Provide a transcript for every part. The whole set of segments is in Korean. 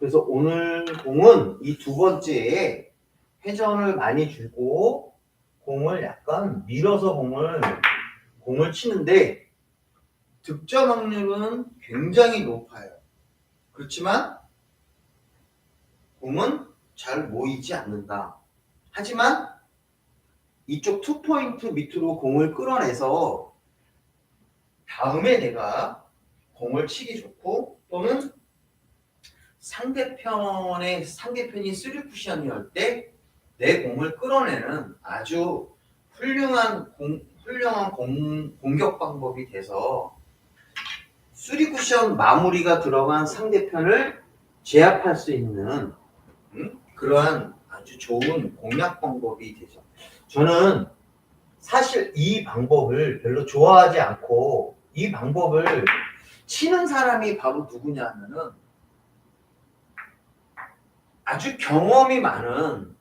그래서 오늘 공은 이 두 번째에 회전을 많이 주고 공을 약간 밀어서 공을 치는데 득점 확률은 굉장히 높아요. 그렇지만 공은 잘 모이지 않는다. 하지만 이쪽 투포인트 밑으로 공을 끌어내서 다음에 내가 공을 치기 좋고 또는 상대편이 3쿠션이 때 내 공을 끌어내는 아주 훌륭한 공격 방법이 돼서 3쿠션 마무리가 들어간 상대편을 제압할 수 있는 그러한 아주 좋은 공략 방법이 되죠. 저는 사실 이 방법을 별로 좋아하지 않고 이 방법을 치는 사람이 바로 누구냐 하면은 아주 경험이 많은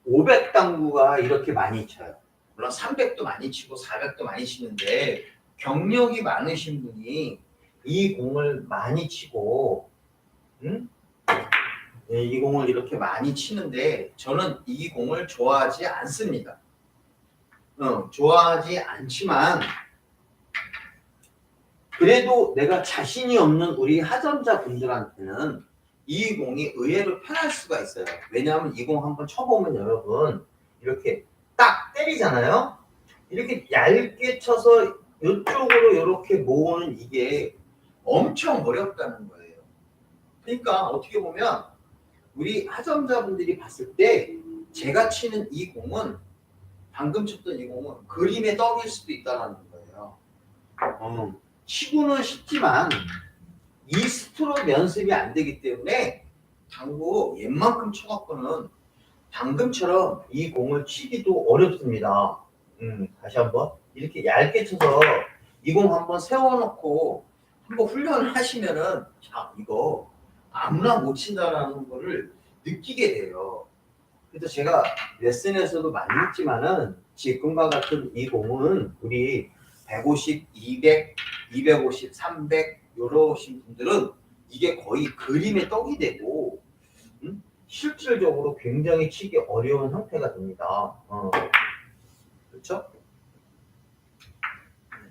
500당구가 이렇게 많이 쳐요. 물론 300도 많이 치고 400도 많이 치는데 경력이 많으신 분이 이 공을 많이 치고 이 공을 이렇게 많이 치는데 저는 이 공을 좋아하지 않습니다. 좋아하지 않지만 그래도 내가 자신이 없는 우리 하점자 분들한테는 이 공이 의외로 편할 수가 있어요. 왜냐하면 이 공 한번 쳐보면 여러분 이렇게 딱 때리잖아요. 이렇게 얇게 쳐서 이쪽으로 이렇게 모으는 이게 엄청 어렵다는 거예요. 그러니까 어떻게 보면 우리 하점자분들이 봤을 때 제가 치는 이 공은 방금 쳤던 이 공은 그림의 떡일 수도 있다는 거예요. 치고는 쉽지만 이 스트로크 연습이 안 되기 때문에 당구 옛만큼 쳐갖고는 방금처럼 이 공을 치기도 어렵습니다. 다시 한번 이렇게 얇게 쳐서 이 공 한번 세워놓고 한번 훈련을 하시면은 자 이거 아무나 못 친다라는 거를 느끼게 돼요. 그래서 제가 레슨에서도 많이 했지만은 지금과 같은 이 공은 우리 150, 200, 250, 300 이러신 분들은 이게 거의 그림의 떡이 되고 실질적으로 굉장히 치기 어려운 형태가 됩니다. 그렇죠?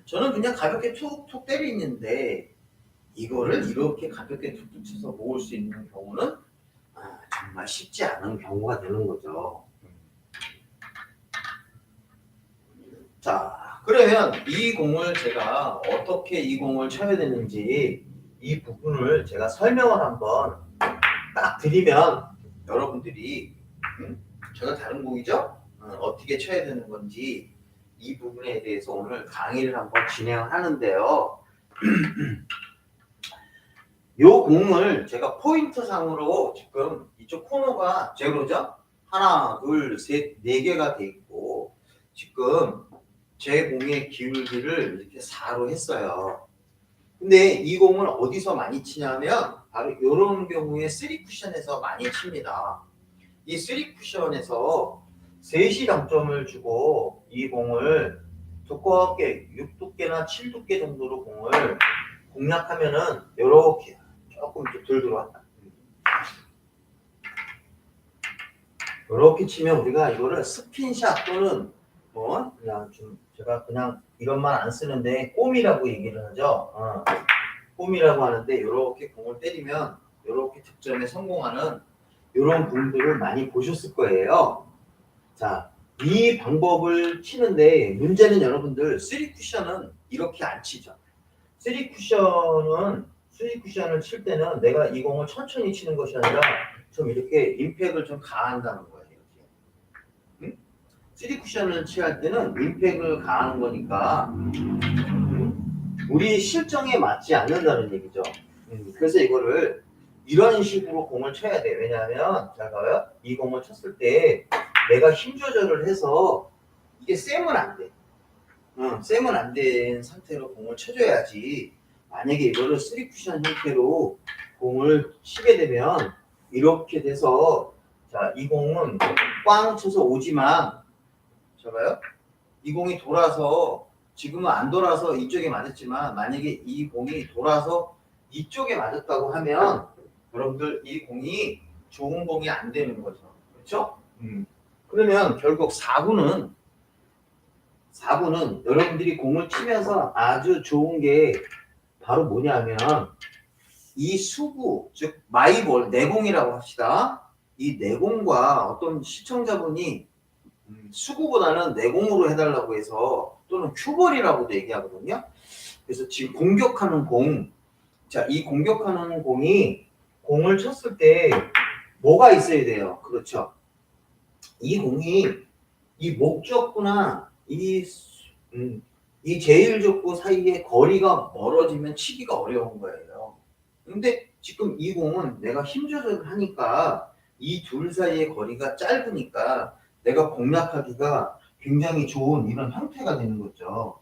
저는 그냥 가볍게 툭툭 때리는데 이거를 이렇게 가볍게 툭툭 쳐서 모을 수 있는 경우는 정말 쉽지 않은 경우가 되는 거죠. 자, 그러면 이 공을 제가 어떻게 이 공을 쳐야 되는지 이 부분을 제가 설명을 한번 딱 드리면 여러분들이 제가 다른 공이죠? 어떻게 쳐야 되는 건지 이 부분에 대해서 오늘 강의를 한번 진행을 하는데요. 요 공을 제가 포인트 상으로 지금 이쪽 코너가 제로죠? 하나, 둘, 셋, 네 개가 돼 있고 지금 제 공의 기울기를 이렇게 4로 했어요. 근데 이 공을 어디서 많이 치냐면 바로 이런 경우에 3쿠션에서 많이 칩니다. 이 3쿠션에서 3시 당점을 주고 이 공을 두껍게 6두께나 7두께 정도로 공을 공략하면은 이렇게 조금 덜 들어왔다. 이렇게 치면 우리가 이거를 스핀샷 또는 그냥 좀 제가 그냥 이런 말 안 쓰는데 꼼이라고 얘기를 하죠. 꼼이라고 하는데 이렇게 공을 때리면 이렇게 득점에 성공하는 이런 분들을 많이 보셨을 거예요. 자, 이 방법을 치는데 문제는 여러분들 3쿠션은 이렇게 안 치죠. 3쿠션을 칠 때는 내가 이 공을 천천히 치는 것이 아니라 좀 이렇게 임팩을 좀 가한다는 거예요. 3쿠션을 취할 때는 임팩을 가하는 거니까 우리 실정에 맞지 않는다는 얘기죠. 그래서 이거를 이런 식으로 공을 쳐야 돼. 왜냐하면 제가 이 공을 쳤을 때 내가 힘 조절을 해서 이게 쎄면 안 돼. 쎄면 안 된 상태로 공을 쳐줘야지. 만약에 이거를 3쿠션 형태로 공을 치게 되면 이렇게 돼서 자, 이 공은 꽝 쳐서 오지만 봐요. 이 공이 돌아서 지금은 안 돌아서 이쪽에 맞았지만 만약에 이 공이 돌아서 이쪽에 맞았다고 하면 여러분들 이 공이 좋은 공이 안 되는 거죠. 그렇죠? 그러면 결국 4구는 여러분들이 공을 치면서 아주 좋은 게 바로 뭐냐면 이 수구, 즉 마이볼, 내공이라고 합시다. 이 내공과 어떤 시청자분이 수구보다는 내공으로 해달라고 해서 또는 큐볼이라고도 얘기하거든요. 그래서 지금 공격하는 공, 자, 이 공격하는 공이 공을 쳤을 때 뭐가 있어야 돼요? 그렇죠. 이 공이 이 목적구나 이 제일적구 사이에 거리가 멀어지면 치기가 어려운 거예요. 근데 지금 이 공은 내가 힘 조절을 하니까 이 둘 사이의 거리가 짧으니까 내가 공략하기가 굉장히 좋은 이런 형태가 되는 거죠.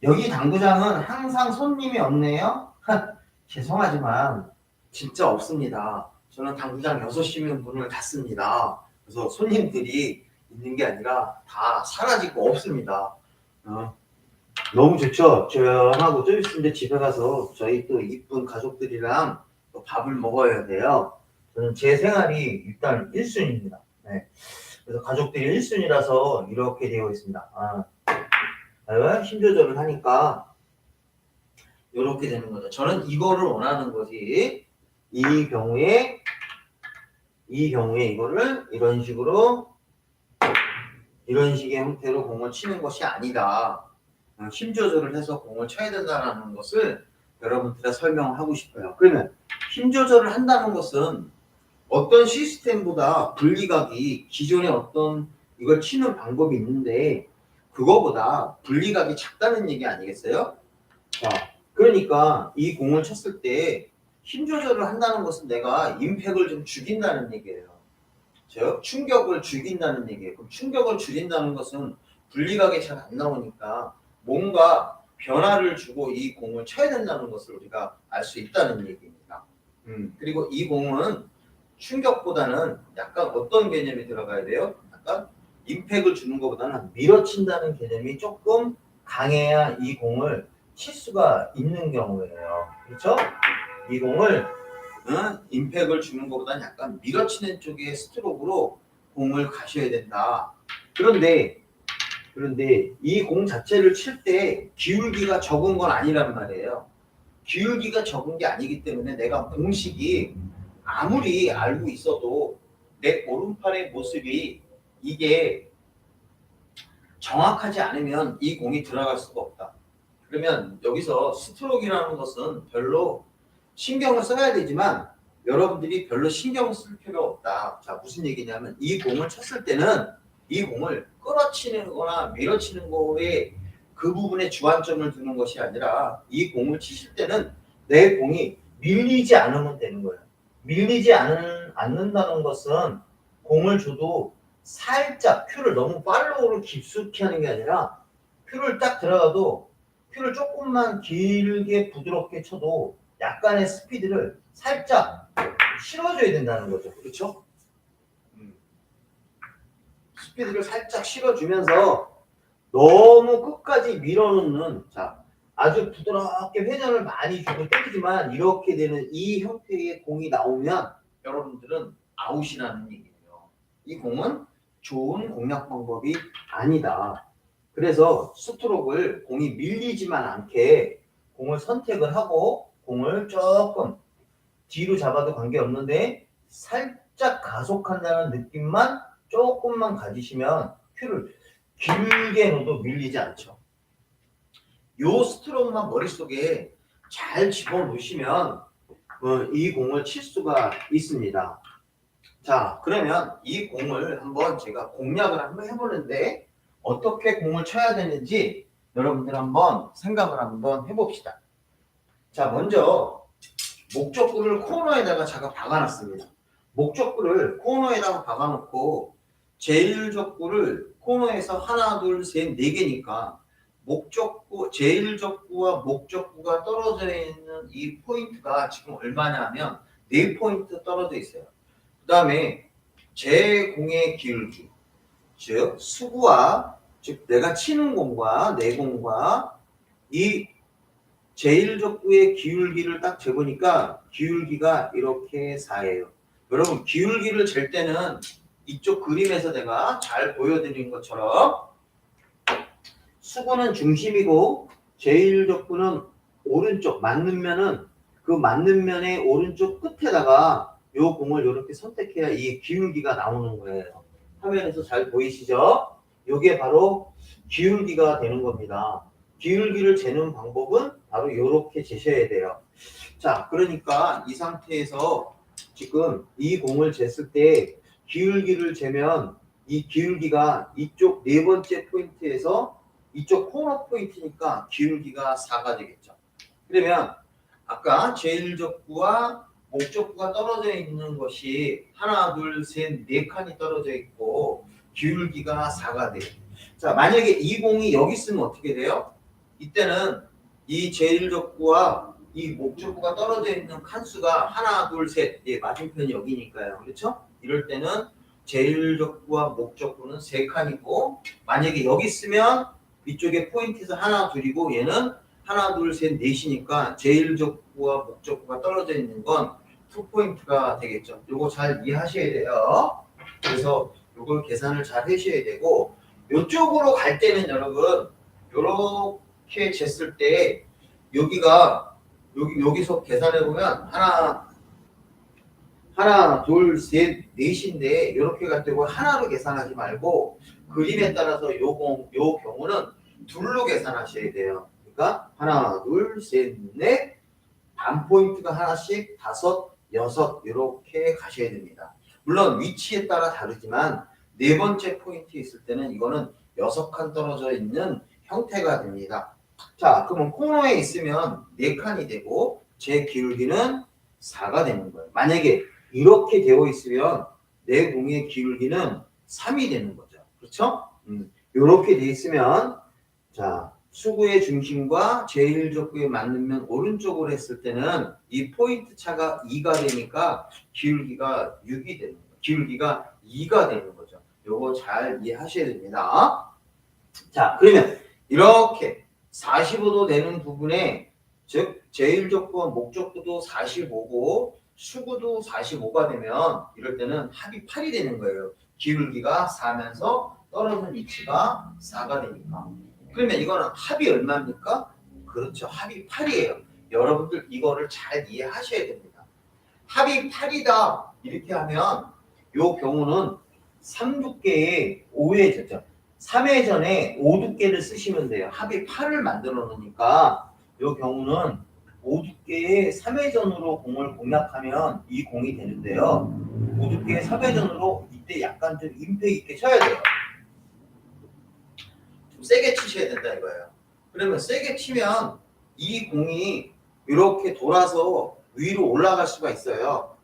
여기 당구장은 항상 손님이 없네요. 죄송하지만 진짜 없습니다. 저는 당구장 6시면 문을 닫습니다. 그래서 손님들이 있는 게 아니라 다 사라지고 없습니다. 너무 좋죠? 조용하고 좀 있으면 집에 가서 저희 또 이쁜 가족들이랑 또 밥을 먹어야 돼요. 저는 제 생활이 일단 1순위입니다. 네. 그래서 가족들이 1순위라서 이렇게 되어 있습니다. 힘 조절을 하니까 이렇게 되는 거죠. 저는 이거를 원하는 거지. 이 경우에 이거를 이런 식의 형태로 공을 치는 것이 아니다. 힘 조절을 해서 공을 쳐야 된다는 것을 여러분들에 설명을 하고 싶어요. 그러면 힘 조절을 한다는 것은 어떤 시스템보다 분리각이 기존에 어떤 이걸 치는 방법이 있는데 그거보다 분리각이 작다는 얘기 아니겠어요? 자, 그러니까 이 공을 쳤을 때 힘 조절을 한다는 것은 내가 임팩을 좀 죽인다는 얘기예요. 즉 충격을 죽인다는 얘기예요. 그럼 충격을 줄인다는 것은 분리각이 잘 안 나오니까 뭔가 변화를 주고 이 공을 쳐야 된다는 것을 우리가 알 수 있다는 얘기입니다. 그리고 이 공은 충격보다는 약간 어떤 개념이 들어가야 돼요? 약간 임팩을 주는 것보다는 밀어친다는 개념이 조금 강해야 이 공을 칠 수가 있는 경우예요. 그렇죠? 이 공을 임팩을 주는 것보다는 약간 밀어치는 쪽의 스트로크로 공을 가셔야 된다. 그런데 이 공 자체를 칠 때 기울기가 적은 건 아니란 말이에요. 기울기가 적은 게 아니기 때문에 내가 공식이 아무리 알고 있어도 내 오른팔의 모습이 이게 정확하지 않으면 이 공이 들어갈 수가 없다. 그러면 여기서 스트로크라는 것은 별로 신경을 써야 되지만 여러분들이 별로 신경 쓸 필요 없다. 자, 무슨 얘기냐면 이 공을 쳤을 때는 이 공을 끌어치는 거나 밀어치는 거에 그 부분에 주안점을 두는 것이 아니라 이 공을 치실 때는 내 공이 밀리지 않으면 되는 거예요. 밀리지 않는다는 것은 공을 줘도 살짝 큐를 너무 팔로우를 깊숙이 하는 게 아니라 큐를 딱 들어가도 큐를 조금만 길게 부드럽게 쳐도 약간의 스피드를 살짝 실어줘야 된다는 거죠. 그렇죠? 스피드를 살짝 실어주면서 너무 끝까지 밀어놓는 자 아주 부드럽게 회전을 많이 주고 때리지만 이렇게 되는 이 형태의 공이 나오면 여러분들은 아웃이라는 얘기예요. 이 공은 좋은 공략 방법이 아니다. 그래서 스트로크를 공이 밀리지만 않게 공을 선택을 하고 공을 조금 뒤로 잡아도 관계없는데 살짝 가속한다는 느낌만 조금만 가지시면 큐를 길게 넣어도 밀리지 않죠. 요 스트로크만 머릿속에 잘 집어넣으시면 이 공을 칠 수가 있습니다. 자, 그러면 이 공을 한번 제가 공략을 한번 해보는데 어떻게 공을 쳐야 되는지 여러분들 한번 생각을 한번 해봅시다. 자, 먼저 목적구를 코너에다가 제가 박아놨습니다. 목적구를 코너에다가 박아놓고 제일적구를 코너에서 하나, 둘, 셋, 네 개니까 목적구, 제일적구와 목적구가 떨어져 있는 이 포인트가 지금 얼마냐 면 4포인트 떨어져 있어요. 그 다음에 제 공의 기울기, 즉 수구와 즉 내가 치는 공과 내 공과 이 제1족구의 기울기를 딱 재보니까 기울기가 이렇게 4예요. 여러분 기울기를 잴 때는 이쪽 그림에서 내가 잘 보여드린 것처럼 수구는 중심이고 제1족구는 오른쪽 맞는 면은 그 맞는 면의 오른쪽 끝에다가 요 공을 이렇게 선택해야 이 기울기가 나오는 거예요. 화면에서 잘 보이시죠? 요게 바로 기울기가 되는 겁니다. 기울기를 재는 방법은 바로 이렇게 재셔야 돼요. 자, 그러니까 이 상태에서 지금 이 공을 쟀을 때 기울기를 재면 이 기울기가 이쪽 네 번째 포인트에서 이쪽 코너 포인트니까 기울기가 4가 되겠죠. 그러면 아까 제1족구와 목적구가 떨어져 있는 것이 하나, 둘, 셋, 네 칸이 떨어져 있고 기울기가 4가 돼요. 자, 만약에 이 공이 여기 있으면 어떻게 돼요? 이때는 이 제1족구와 이 목적구가 떨어져 있는 칸수가 하나, 둘, 셋, 예, 맞은편이 여기니까요. 그렇죠? 이럴 때는 제1족구와 목적구는 3칸이고 만약에 여기 있으면 이쪽에 포인트에서 하나, 둘이고 얘는 하나, 둘, 셋, 넷이니까 제1족구와 목적구가 떨어져 있는 건 2포인트가 되겠죠. 요거 잘 이해하셔야 돼요. 그래서 요걸 계산을 잘 하셔야 되고 요쪽으로 갈 때는 여러분 요렇게 쟀을 때 여기가 여기서 계산해 보면 하나, 둘, 셋, 넷인데 이렇게 갈 때고 하나로 계산하지 말고 그림에 따라서 요 경우는 둘로 계산하셔야 돼요. 그러니까 하나, 둘, 셋, 넷, 반 포인트가 하나씩, 5, 6 이렇게 가셔야 됩니다. 물론 위치에 따라 다르지만 네 번째 포인트에 있을 때는 이거는 6칸 떨어져 있는 형태가 됩니다. 자, 그러면 코너에 있으면 4칸이 되고 제 기울기는 4가 되는 거예요. 만약에 이렇게 되어 있으면 내 공의 기울기는 3이 되는 거죠. 그렇죠? 이렇게 되어 있으면 자, 수구의 중심과 제1족구에 맞는 면 오른쪽으로 했을 때는 이 포인트 차가 2가 되니까 기울기가 6이 되는 거예요. 기울기가 2가 되는 거죠. 요거 잘 이해하셔야 됩니다. 자, 그러면 이렇게 45도 되는 부분에 즉 제1족구와 목적구도 45고 수구도 45가 되면 이럴 때는 합이 8이 되는 거예요. 기울기가 4면서 떨어진 위치가 4가 되니까. 그러면 이거는 합이 얼마입니까? 그렇죠. 합이 8이에요. 여러분들 이거를 잘 이해하셔야 됩니다. 합이 8이다 이렇게 하면 요 경우는 3두께에 5회전죠. 3회전에 5두께를 쓰시면 돼요. 합이 8을 만들어 놓으니까 요 경우는 5두께의 3회전으로 공을 공략하면 이 공이 되는데요. 5두께의 3회전으로 이때 약간 좀 임팩 있게 쳐야 돼요. 좀 세게 치셔야 된다 이거예요. 그러면 세게 치면 이 공이 이렇게 돌아서 위로 올라갈 수가 있어요.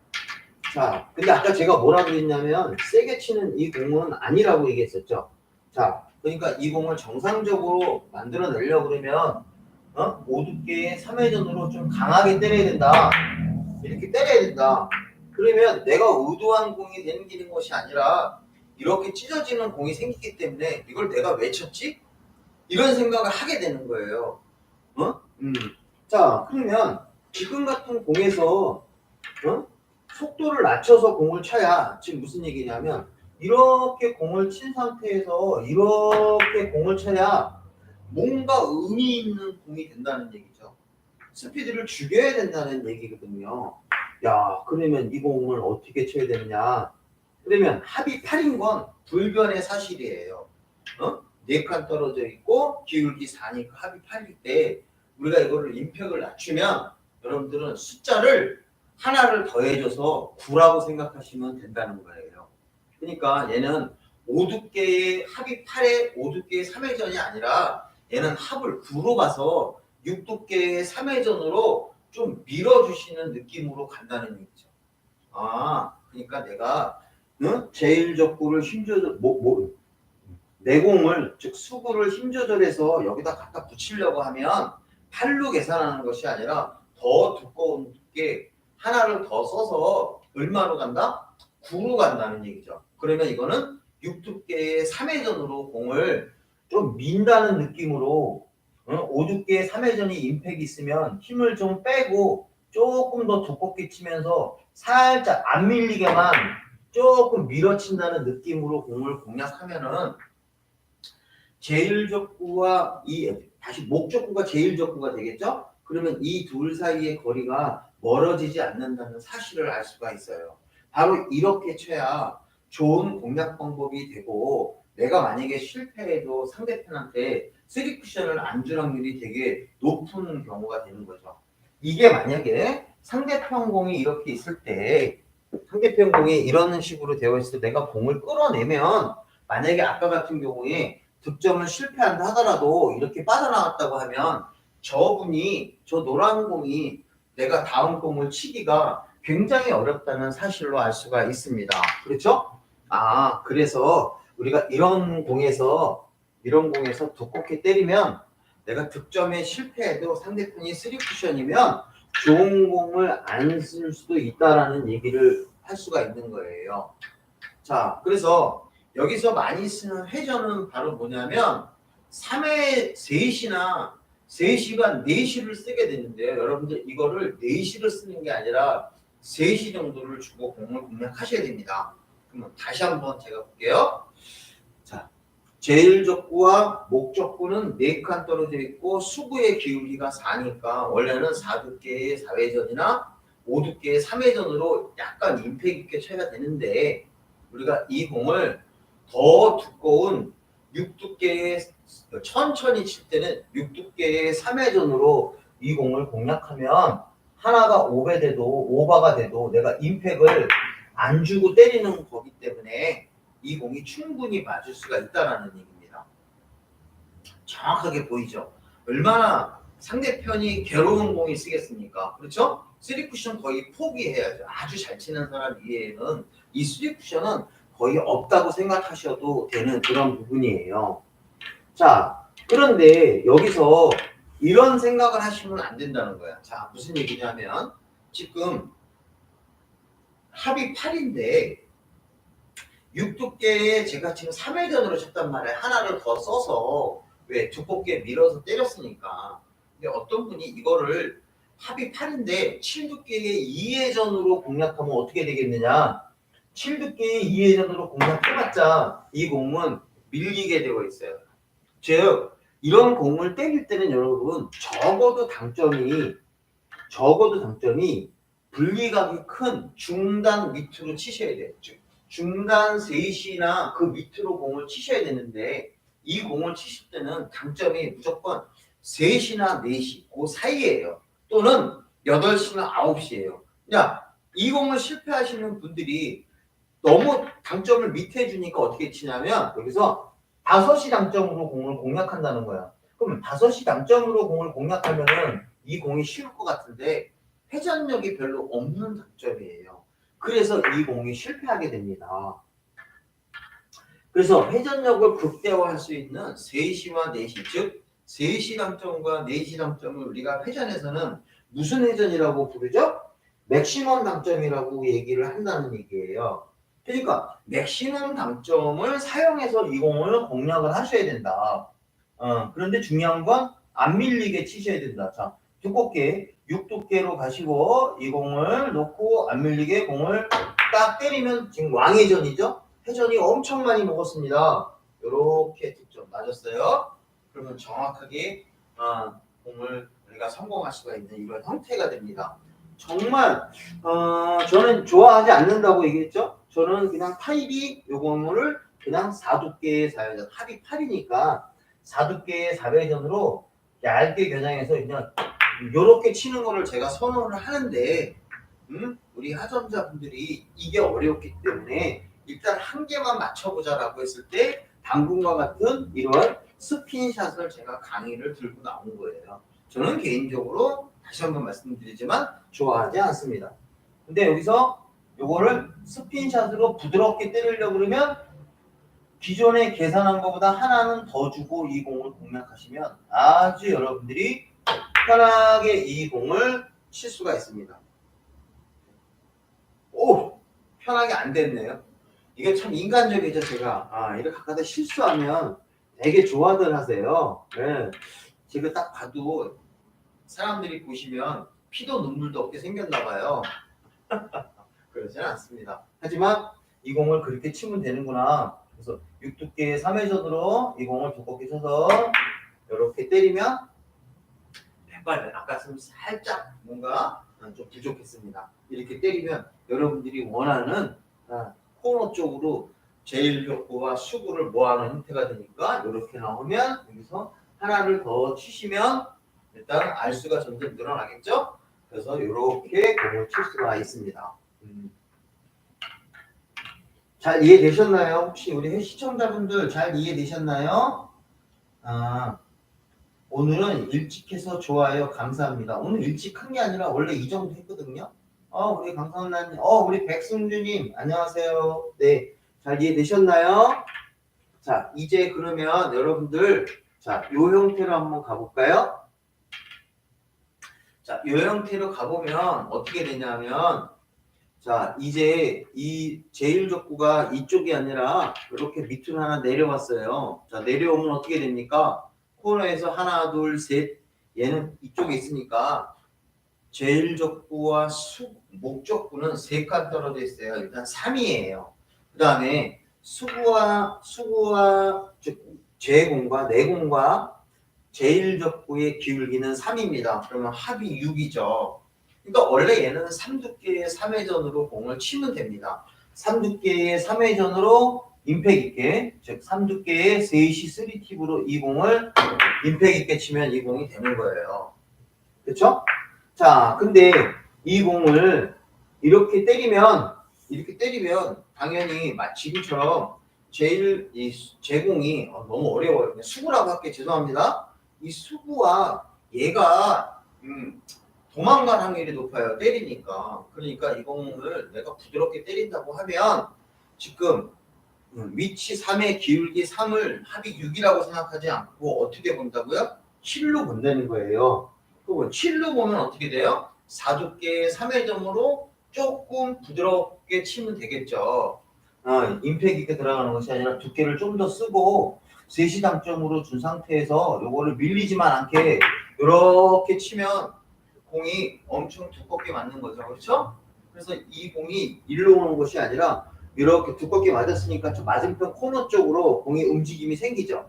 자, 근데 아까 제가 뭐라 그랬냐면 세게 치는 이 공은 아니라고 얘기했었죠. 자, 그러니까 이 공을 정상적으로 만들어내려고 그러면 5두께의 3회전으로 좀 강하게 때려야 된다. 이렇게 때려야 된다. 그러면 내가 의도한 공이 생기는 것이 아니라 이렇게 찢어지는 공이 생기기 때문에 이걸 내가 왜 쳤지? 이런 생각을 하게 되는 거예요. 자, 그러면 지금 같은 공에서 속도를 낮춰서 공을 쳐야 지금 무슨 얘기냐면 이렇게 공을 친 상태에서 이렇게 공을 쳐야 뭔가 의미 있는 공이 된다는 얘기죠. 스피드를 죽여야 된다는 얘기거든요. 야, 그러면 이 공을 어떻게 쳐야 되느냐? 그러면 합이 8인 건 불변의 사실이에요. 4칸 떨어져 있고 기울기 4니까 합이 8일 때 우리가 이거를 임팩을 낮추면 여러분들은 숫자를 하나를 더해줘서 9라고 생각하시면 된다는 거예요. 그러니까 얘는 5두께의 합이 8에 5두께의 3회전이 아니라 얘는 합을 9로 가서 6두께의 3회전으로 좀 밀어주시는 느낌으로 간다는 얘기죠. 아, 그러니까 내가 제1족구를 힘줘서 내공을 즉 수구를 힘 조절해서 여기다 갖다 붙이려고 하면 팔로 계산하는 것이 아니라 더 두꺼운 두께 하나를 더 써서 얼마로 간다? 9로 간다는 얘기죠. 그러면 이거는 6두께의 3회전으로 공을 좀 민다는 느낌으로 5두께의 3회전이 임팩이 있으면 힘을 좀 빼고 조금 더 두껍게 치면서 살짝 안 밀리게만 조금 밀어친다는 느낌으로 공을 공략하면은 제일적구와 다시 목적구가 제일적구가 되겠죠? 그러면 이 둘 사이의 거리가 멀어지지 않는다는 사실을 알 수가 있어요. 바로 이렇게 쳐야 좋은 공략 방법이 되고 내가 만약에 실패해도 상대편한테 3쿠션을 안 줄 확률이 되게 높은 경우가 되는 거죠. 이게 만약에 상대편 공이 이렇게 있을 때 상대편 공이 이런 식으로 되어 있을 때 내가 공을 끌어내면 만약에 아까 같은 경우에 득점을 실패한다 하더라도 이렇게 빠져나갔다고 하면 저분이 저 노란 공이 내가 다음 공을 치기가 굉장히 어렵다는 사실로 알 수가 있습니다. 그렇죠? 그래서 우리가 이런 공에서 두껍게 때리면 내가 득점에 실패해도 상대편이 3쿠션이면 좋은 공을 안 쓸 수도 있다라는 얘기를 할 수가 있는 거예요. 자, 그래서 여기서 많이 쓰는 회전은 바로 뭐냐면 3회 3시나 3시간 4시를 쓰게 되는데요. 여러분들 이거를 4시를 쓰는 게 아니라 3시 정도를 주고 공을 공략하셔야 됩니다. 그러면 다시 한번 제가 볼게요. 자, 제일적구와 목적구는 4칸 떨어져 있고 수구의 기울기가 4니까 원래는 4두께의 4회전이나 5두께의 3회전으로 약간 임팩 있게 쳐야 되는데 우리가 이 공을 더 두꺼운 6두께의 천천히 칠 때는 6두께의 3회전으로 이 공을 공략하면 하나가 오버가 돼도 내가 임팩을 안 주고 때리는 거기 때문에 이 공이 충분히 맞을 수가 있다는 얘기입니다. 정확하게 보이죠? 얼마나 상대편이 괴로운 공이 쓰겠습니까? 그렇죠? 3쿠션 거의 포기해야죠. 아주 잘 치는 사람 이외에는 이 3쿠션은 거의 없다고 생각하셔도 되는 그런 부분이에요. 자, 그런데 여기서 이런 생각을 하시면 안 된다는 거야. 자, 무슨 얘기냐면 지금 합이 8인데 6두께에 제가 지금 3회전으로 쳤단 말이에요. 하나를 더 써서 왜 두껍게 밀어서 때렸으니까. 근데 어떤 분이 이거를 합이 8인데 7두께의 2회전으로 공략하면 어떻게 되겠느냐? 7두께의 2회전으로 공략해봤자 이 공은 밀리게 되어 있어요. 즉 이런 공을 때릴 때는 여러분 적어도 당점이 분리각이 큰 중단 밑으로 치셔야 돼요. 즉 중단 3시나 그 밑으로 공을 치셔야 되는데 이 공을 치실 때는 당점이 무조건 3시나 4시 그 사이에요. 또는 8시나 9시예요. 이 공을 실패하시는 분들이 너무 당점을 밑에 주니까 어떻게 치냐면 여기서 5시 당점으로 공을 공략한다는 거야. 그럼 5시 당점으로 공을 공략하면은 이 공이 쉬울 것 같은데 회전력이 별로 없는 당점이에요. 그래서 이 공이 실패하게 됩니다. 그래서 회전력을 극대화할 수 있는 3시와 4시, 즉 3시 당점과 4시 당점을 우리가 회전에서는 무슨 회전이라고 부르죠? 맥시멈 당점이라고 얘기를 한다는 얘기예요. 그러니까 맥시멈 당점을 사용해서 이 공을 공략을 하셔야 된다. 그런데 중요한 건 안 밀리게 치셔야 된다. 자, 두껍게 6두께로 가시고 이 공을 놓고 안 밀리게 공을 딱 때리면 지금 왕회전이죠? 회전이 엄청 많이 먹었습니다. 이렇게 득점 맞았어요. 그러면 정확하게 공을 우리가 성공할 수가 있는 이런 형태가 됩니다. 정말 저는 좋아하지 않는다고 얘기했죠. 저는 그냥 타입이 요 공을 그냥 4두께의 4회전 합이 8이니까 4두께의 4회전으로 얇게 겨냥해서 그냥 요렇게 치는 거를 제가 선호를 하는데 우리 하전자분들이 이게 어렵기 때문에 일단 한 개만 맞춰보자라고 했을 때 당근과 같은 이런 스핀샷을 제가 강의를 들고 나온 거예요. 저는 개인적으로 다시 한번 말씀드리지만 좋아하지 않습니다. 근데 여기서 요거를 스핀샷으로 부드럽게 때리려고 그러면 기존에 계산한 것보다 하나는 더 주고 이 공을 공략하시면 아주 여러분들이 편하게 이 공을 칠 수가 있습니다. 오! 편하게 안 됐네요. 이게 참 인간적이죠. 제가 이렇게 가끔씩 실수하면 되게 좋아들 하세요. 네. 제가 딱 봐도 사람들이 보시면 피도 눈물도 없게 생겼나 봐요. 그러진 않습니다. 하지만 이 공을 그렇게 치면 되는구나. 그래서 6두께의 3회전으로 이 공을 두껍게 쳐서 이렇게 때리면 백발 아까처럼 살짝 뭔가 좀 부족했습니다. 이렇게 때리면 여러분들이 원하는 코너 쪽으로 제일격구와 수구를 모아놓은 형태가 되니까 이렇게 나오면 여기서 하나를 더 치시면 일단 알수가 점점 늘어나겠죠? 그래서 이렇게 공을 칠 수가 있습니다. 잘 이해되셨나요? 혹시 우리 시청자분들 잘 이해되셨나요? 오늘은 일찍 해서 좋아요. 감사합니다. 오늘 일찍 한 게 아니라 원래 이 정도 했거든요. 우리 강선나님, 우리 백승주님, 안녕하세요. 네, 잘 이해되셨나요? 자, 이제 그러면 여러분들, 자, 요 형태로 한번 가볼까요? 자, 요 형태로 가보면 어떻게 되냐면, 자, 이제 이 제일적구가 이쪽이 아니라 이렇게 밑으로 하나 내려왔어요. 자, 내려오면 어떻게 됩니까? 코너에서 하나, 둘, 셋. 얘는 이쪽에 있으니까 제일적구와 목적구는 3칸 떨어져 있어요. 일단 3이에요. 그 다음에 수구와 제공과 내공과 제일적구의 기울기는 3입니다. 그러면 합이 6이죠. 그러니까 원래 얘는 3두께의 3회전으로 공을 치면 됩니다. 3두께의 3회전으로 임팩 있게, 즉 3두께의 3시 3팁으로 이 공을 임팩 있게 치면 이 공이 되는 거예요. 그렇죠? 자, 근데 이 공을 이렇게 때리면 당연히 지금처럼 제공이 너무 어려워요. 수구라고 할게 죄송합니다. 이 수구와 얘가 도망갈 확률이 높아요. 때리니까. 그러니까 이 공을 내가 부드럽게 때린다고 하면 지금 위치 3의 기울기 3을 합이 6이라고 생각하지 않고 어떻게 본다고요? 7로 본다는 거예요. 그리고 7로 보면 어떻게 돼요? 4두께의 3회전으로 조금 부드럽게 치면 되겠죠. 임팩 있게 들어가는 것이 아니라 두께를 좀 더 쓰고 3시 당점으로 준 상태에서 요거를 밀리지만 않게 이렇게 치면 공이 엄청 두껍게 맞는 거죠. 그렇죠? 그래서 이 공이 일로 오는 것이 아니라 이렇게 두껍게 맞았으니까 좀 맞은편 코너 쪽으로 공이 움직임이 생기죠.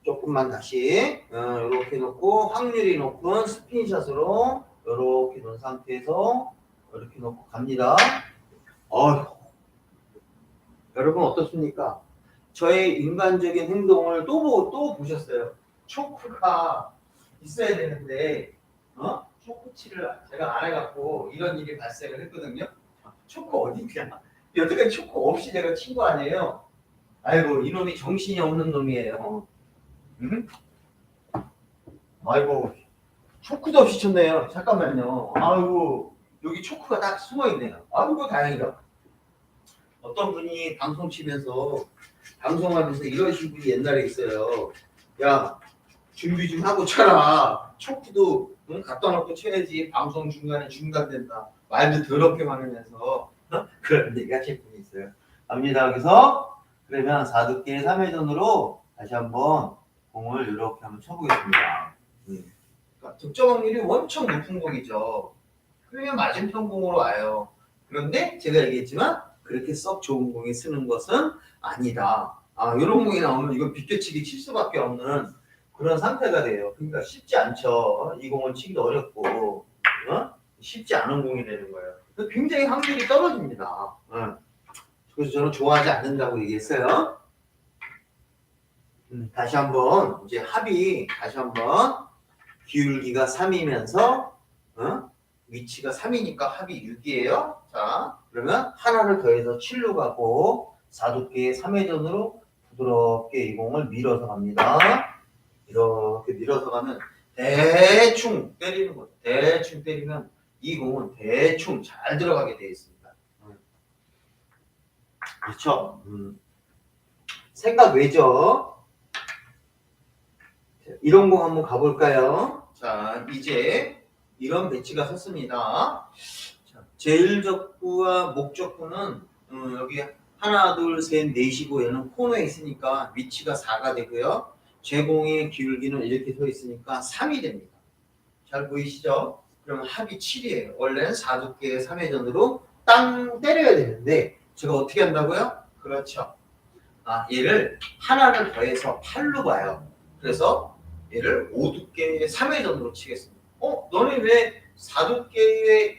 조금만 다시 이렇게 놓고 확률이 높은 스핀샷으로 이렇게 놓은 상태에서 이렇게 놓고 갑니다. 여러분 어떻습니까? 저의 인간적인 행동을 또 보셨어요. 초크가 있어야 되는데 초크치를 제가 안 해갖고 이런 일이 발생을 했거든요. 초크 어디냐? 여태까지 초크 없이 제가 친 거 아니에요? 아이고 이놈이 정신이 없는 놈이에요. 응? 아이고 초크도 없이 쳤네요. 잠깐만요. 아이고 여기 초크가 딱 숨어있네요. 아이고 다행이다. 어떤 분이 방송 치면서 방송하면서 이러신 분이 옛날에 있어요. 야 준비 좀 하고 쳐라. 초크도 갖다 놓고 쳐야지. 방송 중간에 중단된다. 말도 더럽게 많으면서 그런 얘기 하실 분이 있어요. 갑니다. 여기서 그러면 4두께의 3회전으로 다시 한번 공을 이렇게 한번 쳐보겠습니다. 그러니까 득점 확률이 엄청 높은 공이죠. 그러면 맞은편 공으로 와요. 그런데 제가 얘기했지만 그렇게 썩 좋은 공이 쓰는 것은 아니다. 이런 공이 나오면 이건 비껴치기 칠 수밖에 없는 그런 상태가 돼요. 그러니까 쉽지 않죠. 이 공은 치기도 어렵고 쉽지 않은 공이 되는 거예요. 굉장히 확률이 떨어집니다. 그래서 저는 좋아하지 않는다고 얘기했어요. 다시 한번 이제 합이 다시 한번 기울기가 3이면서 위치가 3이니까 합이 6이에요. 자, 그러면 하나를 더해서 7로 가고 4두께의 3회전으로 부드럽게 이 공을 밀어서 갑니다. 이렇게 밀어서 가면 대충 때리는 거죠. 대충 때리면 이 공은 대충 잘 들어가게 되어 있습니다. 그렇죠? 생각 외죠? 이런 공 한번 가볼까요? 자, 이제 이런 배치가 섰습니다. 제일적구와 목적구는 여기 하나, 둘, 셋, 넷이고 얘는 코너에 있으니까 위치가 4가 되고요. 제 공의 기울기는 이렇게 서 있으니까 3이 됩니다. 잘 보이시죠? 그러면 합이 7이에요. 원래는 4두께의 3회전으로 땅 때려야 되는데 제가 어떻게 한다고요? 그렇죠. 얘를 하나를 더해서 8로 봐요. 그래서 얘를 5두께의 3회전으로 치겠습니다. 너네 왜 4두께의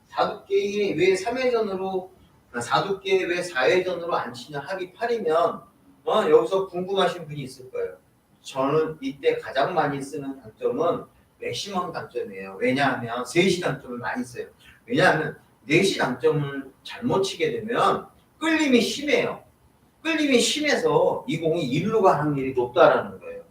4두께의 왜 3회전으로 4두께의 왜 4회전으로 안 치냐? 합이 8이면 여기서 궁금하신 분이 있을 거예요. 저는 이때 가장 많이 쓰는 단점은 맥시멈 단점이에요. 왜냐하면 3시 단점을 많이 써요. 왜냐하면 4시 단점을 잘못 치게 되면 끌림이 심해요. 끌림이 심해서 이 공이 일로 갈 확률이 높다라는 거예요.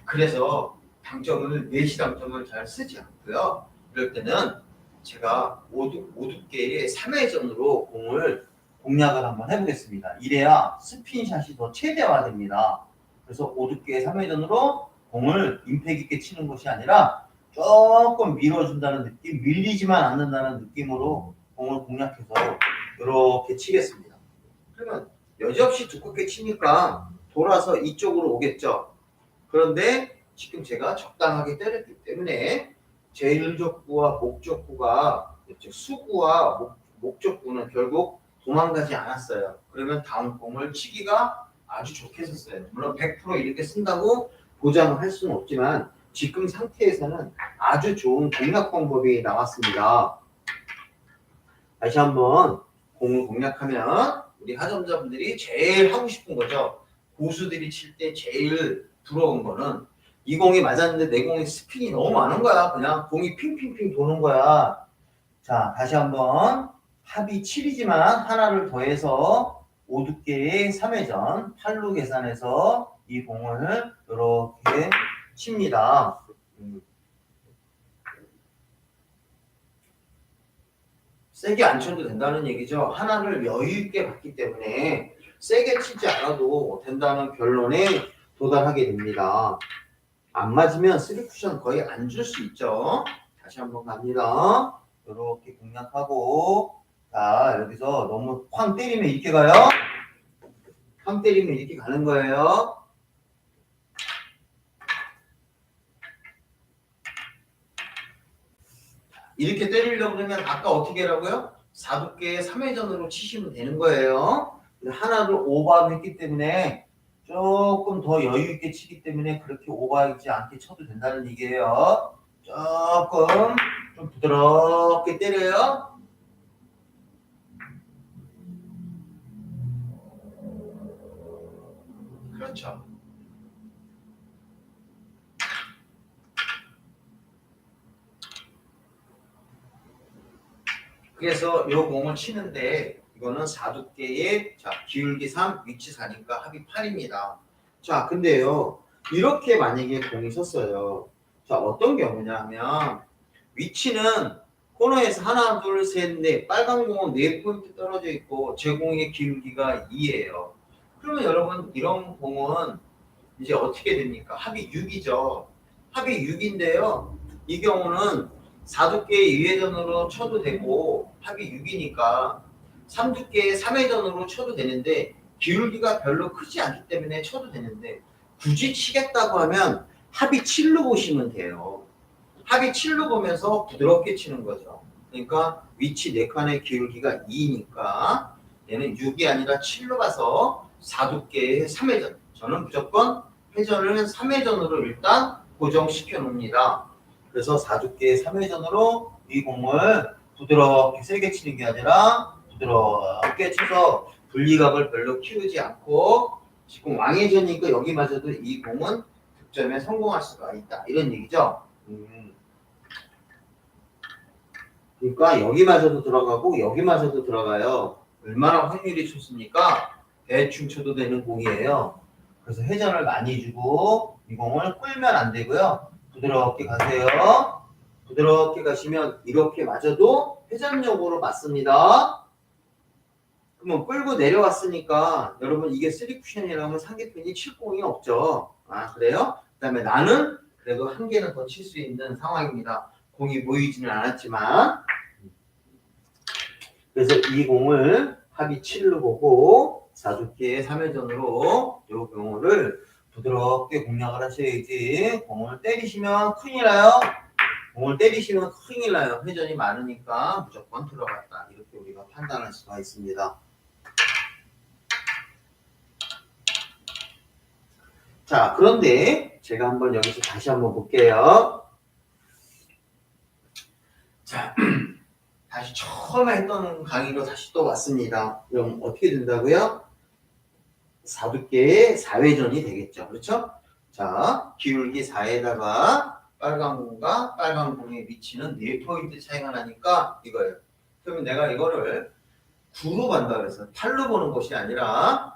그래서 당점을 4시 당점을 잘 쓰지 않고요. 이럴 때는 제가 5두께의 3회전으로 공을 공략을 한번 해보겠습니다. 이래야 스핀샷이 더 최대화됩니다. 그래서 5두께의 3회전으로 공을 임팩 있게 치는 것이 아니라 조금 밀어준다는 느낌, 밀리지만 않는다는 느낌으로 공을 공략해서 이렇게 치겠습니다. 그러면 여지없이 두껍게 치니까 돌아서 이쪽으로 오겠죠. 그런데 지금 제가 적당하게 때렸기 때문에 제1족구와 목족구가 즉 수구와 목족구는 결국 도망가지 않았어요. 그러면 다음 공을 치기가 아주 좋게 썼어요. 물론 100% 이렇게 쓴다고 보장을 할 수는 없지만 지금 상태에서는 아주 좋은 공략 방법이 나왔습니다. 다시 한번 공을 공략하면 우리 하점자분들이 제일 하고 싶은 거죠. 고수들이 칠 때 제일 부러운 거는 이 공이 맞았는데 내 공에 스핀이 너무 많은 거야. 그냥 공이 핑핑핑 도는 거야. 자, 다시 한번 합이 7이지만 하나를 더해서 5두께의 3회전 8로 계산해서 이 공을 이렇게 칩니다. 세게 안 쳐도 된다는 얘기죠. 하나를 여유 있게 봤기 때문에 세게 치지 않아도 된다는 결론에 도달하게 됩니다. 안 맞으면 3쿠션 거의 안 줄 수 있죠. 다시 한번 갑니다. 이렇게 공략하고 자 여기서 너무 쾅 때리면 이렇게 가요. 쾅 때리면 이렇게 가는 거예요. 이렇게 때리려고 그러면 아까 어떻게 하라고요? 4두께의 3회전으로 치시면 되는 거예요. 하나를 오버했기 때문에 조금 더 여유 있게 치기 때문에 그렇게 오버하지 않게 쳐도 된다는 얘기예요. 조금 좀 부드럽게 때려요. 그렇죠. 그래서 이 공을 치는데 이거는 4두께의 자 기울기 3, 위치 4니까 합이 8입니다. 자 근데요 이렇게 만약에 공이 섰어요. 자 어떤 경우냐 하면 위치는 코너에서 하나 둘셋넷 빨간 공은 4포인트 떨어져 있고 제 공의 기울기가 2예요. 그러면 여러분 이런 공은 이제 어떻게 됩니까? 합이 6이죠. 합이 6인데요. 이 경우는 4두께의 2회전으로 쳐도 되고 합이 6이니까 3두께의 3회전으로 쳐도 되는데 기울기가 별로 크지 않기 때문에 쳐도 되는데 굳이 치겠다고 하면 합이 7로 보시면 돼요. 합이 7로 보면서 부드럽게 치는 거죠. 그러니까 위치 4칸의 기울기가 2니까 얘는 6이 아니라 7로 가서 4두께의 3회전. 저는 무조건 회전을 3회전으로 일단 고정시켜 놓습니다. 그래서 4두께의 3회전으로 이 공을 부드럽게 세게 치는 게 아니라 부드럽게 쳐서 분리각을 별로 키우지 않고 지금 왕회전이니까 여기 맞아도 이 공은 득점에 성공할 수가 있다. 이런 얘기죠. 그러니까 여기마저도 들어가고 여기마저도 들어가요. 얼마나 확률이 좋습니까? 대충 쳐도 되는 공이에요. 그래서 회전을 많이 주고 이 공을 끌면 안 되고요. 부드럽게 가세요. 부드럽게 가시면 이렇게 맞아도 회전력으로 맞습니다. 그러면 끌고 내려왔으니까 여러분 이게 3쿠션이라면 상대편이 칠 공이 없죠. 아 그래요? 그 다음에 나는 그래도 한 개는 더 칠 수 있는 상황입니다. 공이 보이지는 않았지만 그래서 이 공을 합이 7로 보고 4두께의 3회전으로 이 경우를 부드럽게 공략을 하셔야지. 공을 때리시면 큰일 나요. 공을 때리시면 큰일 나요. 회전이 많으니까 무조건 들어갔다. 이렇게 우리가 판단할 수가 있습니다. 자, 그런데 제가 한번 여기서 다시 한번 볼게요. 자, 다시 처음에 했던 강의로 다시 또 왔습니다. 그럼 어떻게 된다고요? 사두께의 4회전이 되겠죠. 그렇죠? 자, 기울기 4에다가 빨간 공과 빨간 공의 위치는 4포인트 차이가 나니까 이거예요. 그러면 내가 이거를 9로 간다 그래서 8로 보는 것이 아니라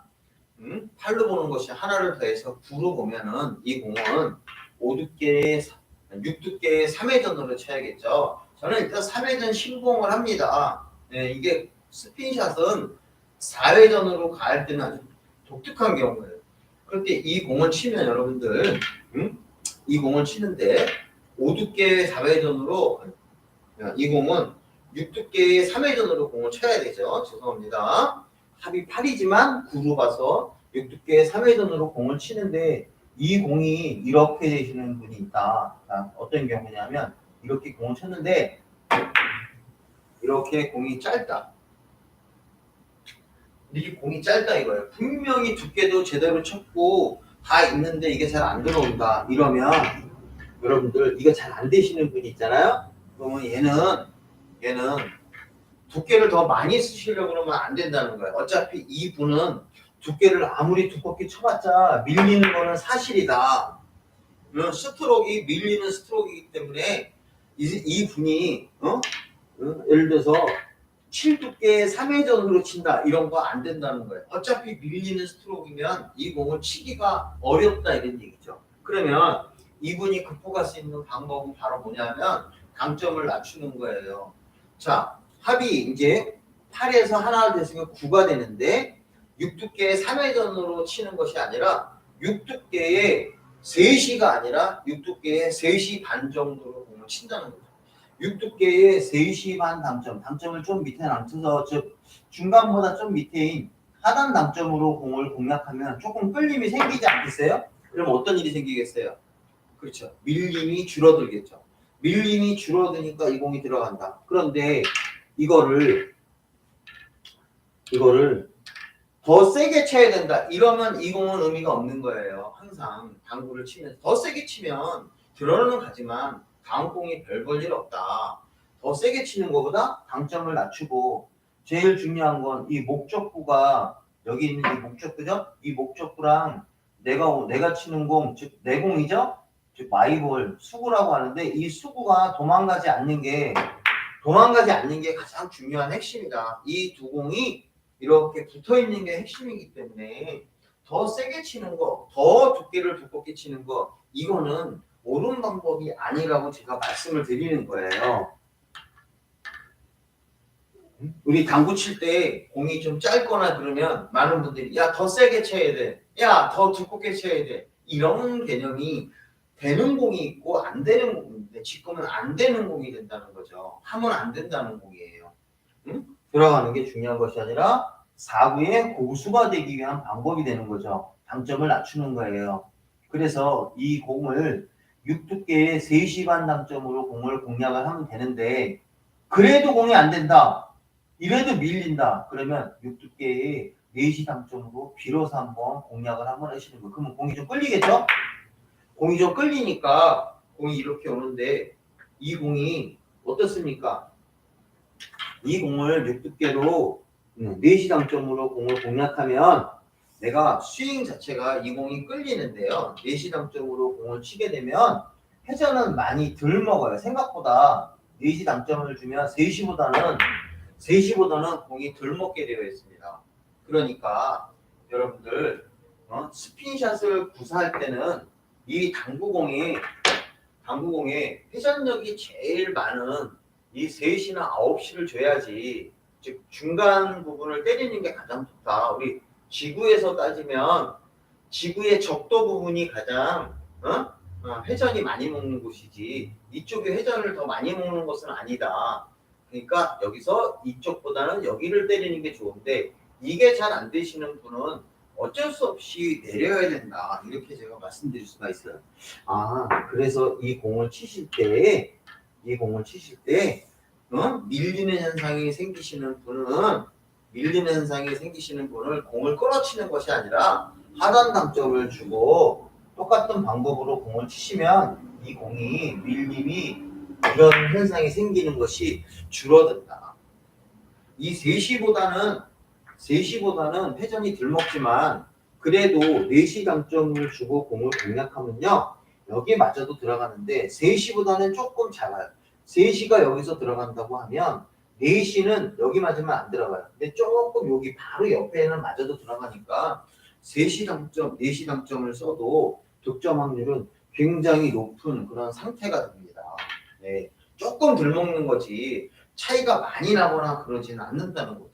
8로 보는 것이 하나를 더해서 9로 보면은 이 공은 6두께의 3회전으로 쳐야겠죠. 저는 일단 3회전 신공을 합니다. 네, 이게 스핀샷은 4회전으로 갈 때는 아주 독특한 경우예요. 그런데 이 공을 치면 여러분들 이 공을 치는데 5두께의 4회전으로 이 공은 6두께의 3회전으로 공을 쳐야 되죠. 죄송합니다. 합이 8이지만 9로 봐서 6두께의 3회전으로 공을 치는데 이 공이 이렇게 되시는 분이 있다. 어떤 경우냐면 이렇게 공을 쳤는데 이렇게 공이 짧다. 이 공이 짧다 이거예요. 분명히 두께도 제대로 쳤고 다 있는데 이게 잘 안 들어온다. 이러면 여러분들 이거 잘 안 되시는 분이 있잖아요. 그러면 얘는 두께를 더 많이 쓰시려고 그러면 안 된다는 거예요. 어차피 이 분은 두께를 아무리 두껍게 쳐봤자 밀리는 거는 사실이다. 스트로크가 밀리는 스트로크이기 때문에 이 분이 예를 들어서 7두께의 3회전으로 친다 이런 거 안 된다는 거예요. 어차피 밀리는 스트로크면 이 공을 치기가 어렵다 이런 얘기죠. 그러면 이분이 극복할 수 있는 방법은 바로 뭐냐면 강점을 낮추는 거예요. 자, 합이 이제 8에서 하나 됐으면 9가 되는데 6두께의 3회전으로 치는 것이 아니라 6두께의 3시가 아니라 6두께의 3시 반 정도로 공을 친다는 거죠. 6두께의 3시 반 당점을 좀 밑에 남쳐서 즉 중간보다 좀 밑에인 하단 당점으로 공을 공략하면 조금 끌림이 생기지 않겠어요? 그럼 어떤 일이 생기겠어요? 그렇죠. 밀림이 줄어들겠죠. 밀림이 줄어드니까 이 공이 들어간다. 그런데 이거를 더 세게 쳐야 된다. 이러면 이 공은 의미가 없는 거예요. 항상 당구를 치면서 더 세게 치면 들어는 가지만 다음 공이 별 볼 일 없다. 더 세게 치는 것보다 당점을 낮추고 제일 중요한 건 이 목적구가 여기 있는 이 목적구죠? 이 목적구랑 내가 치는 공, 즉 내 공이죠? 즉 마이볼, 수구라고 하는데 이 수구가 도망가지 않는 게 가장 중요한 핵심이다. 이 두 공이 이렇게 붙어 있는 게 핵심이기 때문에 더 세게 치는 거, 더 두께를 두껍게 치는 거 이거는 옳은 방법이 아니라고 제가 말씀을 드리는 거예요. 우리 당구 칠 때 공이 좀 짧거나 그러면 많은 분들이 야 더 세게 쳐야 돼, 야 더 두껍게 쳐야 돼 이런 개념이 되는 공이 있고 안 되는 공인데 지금은 안 되는 공이 된다는 거죠. 하면 안 된다는 공이에요. 들어가는 게 중요한 것이 아니라 4구의 고수가 되기 위한 방법이 되는 거죠. 당점을 낮추는 거예요. 그래서 이 공을 6두께의 3시 반 당점으로 공을 공략을 하면 되는데 그래도 공이 안 된다. 이래도 밀린다. 그러면 6두께의 4시 당점으로 비로소 한번 공략을 한번 하시는 거예요. 그러면 공이 좀 끌리겠죠? 공이 좀 끌리니까 공이 이렇게 오는데 이 공이 어떻습니까? 이 공을 6두께로 4시 당점으로 공을 공략하면 내가 스윙 자체가 이 공이 끌리는데요. 4시 당점으로 공을 치게 되면 회전은 많이 덜 먹어요. 생각보다 4시 당점을 주면 3시보다는 공이 덜 먹게 되어 있습니다. 그러니까 여러분들 스핀샷을 구사할 때는 이 당구공에 회전력이 제일 많은 이 3시나 9시를 줘야지 즉 중간 부분을 때리는 게 가장 좋다. 우리 지구에서 따지면 지구의 적도 부분이 가장 회전이 많이 먹는 곳이지 이쪽에 회전을 더 많이 먹는 것은 아니다. 그러니까 여기서 이쪽보다는 여기를 때리는 게 좋은데 이게 잘 안 되시는 분은 어쩔 수 없이 내려야 된다. 이렇게 제가 말씀드릴 수가 있어요. 그래서 이 공을 치실 때, 밀리는 현상이 생기시는 분은, 공을 끌어치는 것이 아니라 하단 당점을 주고 똑같은 방법으로 공을 치시면 이 공이 밀림이 이런 현상이 생기는 것이 줄어든다. 이 3시보다는 회전이 덜 먹지만 그래도 4시 당점을 주고 공을 공략하면요. 여기에 맞아도 들어가는데 3시보다는 조금 작아요. 3시가 여기서 들어간다고 하면 4시는 여기 맞으면 안 들어가요. 근데 조금 여기 바로 옆에는 맞아도 들어가니까 3시 당점, 4시 당점을 써도 득점 확률은 굉장히 높은 그런 상태가 됩니다. 네, 조금 덜 먹는 거지 차이가 많이 나거나 그러지는 않는다는 거죠.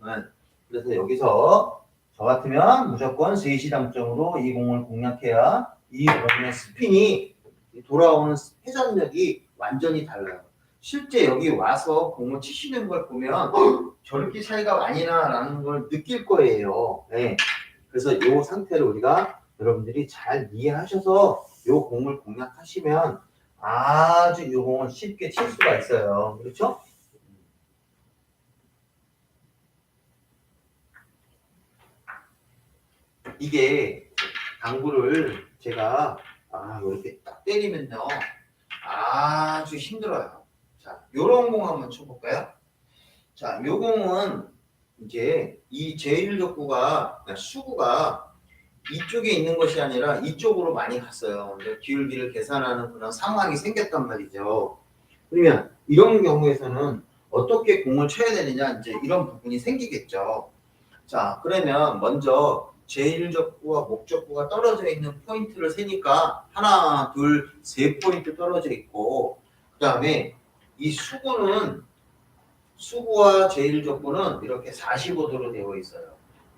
네. 그래서 여기서 저 같으면 무조건 3시 당점으로 이 공을 공략해야 이 공의 스핀이 돌아오는 회전력이 완전히 달라요. 실제 여기 와서 공을 치시는 걸 보면 저렇게 차이가 많이 나라는 걸 느낄 거예요. 네. 그래서 이 상태를 우리가 여러분들이 잘 이해하셔서 이 공을 공략하시면 아주 이 공을 쉽게 칠 수가 있어요. 그렇죠? 이게 당구를 제가 이렇게 딱 때리면요 아주 힘들어요. 자, 요런 공 한번 쳐볼까요? 자, 요 공은 이제 이 제1족구가 수구가 이쪽에 있는 것이 아니라 이쪽으로 많이 갔어요. 기울기를 계산하는 그런 상황이 생겼단 말이죠. 그러면 이런 경우에서는 어떻게 공을 쳐야 되느냐 이제 이런 부분이 생기겠죠. 자, 그러면 먼저 제1적구와 목적구가 떨어져 있는 포인트를 세니까 하나, 둘, 세 포인트 떨어져 있고 그 다음에 이 수구와 제1적구는 이렇게 45도로 되어 있어요.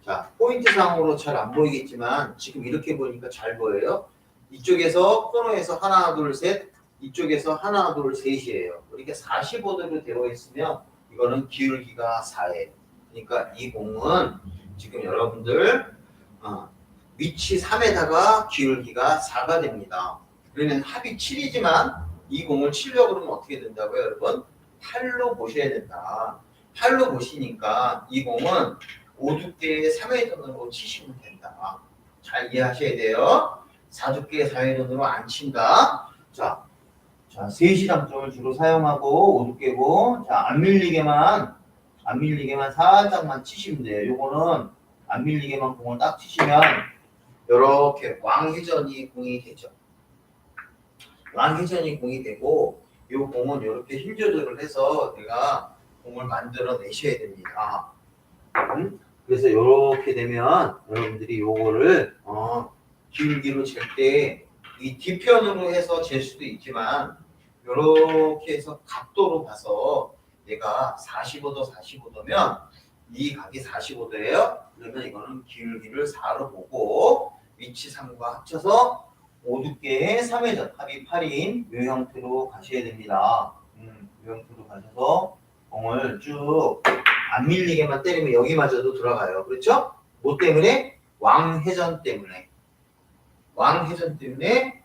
자, 포인트 상으로 잘 안 보이겠지만 지금 이렇게 보니까 잘 보여요. 이쪽에서 코너에서 하나, 둘, 셋, 이쪽에서 하나, 둘, 셋이에요. 이렇게 45도로 되어 있으면 이거는 기울기가 4예요. 그러니까 이 공은 지금 여러분들 위치 3에다가 기울기가 4가 됩니다. 그러면 합이 7이지만 이 공을 치려고 그러면 어떻게 된다고요, 여러분? 8로 보셔야 된다. 8로 보시니까 이 공은 5두께의 3회전으로 치시면 된다. 잘 이해하셔야 돼요. 4두께의 4회전으로 안 친다. 자, 3시 당점을 주로 사용하고 5두께고 안 밀리게만 살짝만 치시면 돼요. 요거는 안 밀리게만 공을 딱 치시면 이렇게 왕회전이 공이 되죠. 왕회전이 공이 되고 이 공은 이렇게 힘 조절을 해서 내가 공을 만들어 내셔야 됩니다. 그래서 이렇게 되면 여러분들이 요거를 기울기로 잴 때 이 뒤편으로 해서 잴 수도 있지만 이렇게 해서 각도로 봐서 얘가 45도면 이 각이 45도예요. 그러면 이거는 기울기를 4로 보고 위치 3과 합쳐서 5두께의 3회전 합이 8인 이 형태로 가셔야 됩니다. 이 형태로 가셔서 공을 쭉 안 밀리게만 때리면 여기마저도 들어가요. 그렇죠? 뭐 때문에? 왕회전 때문에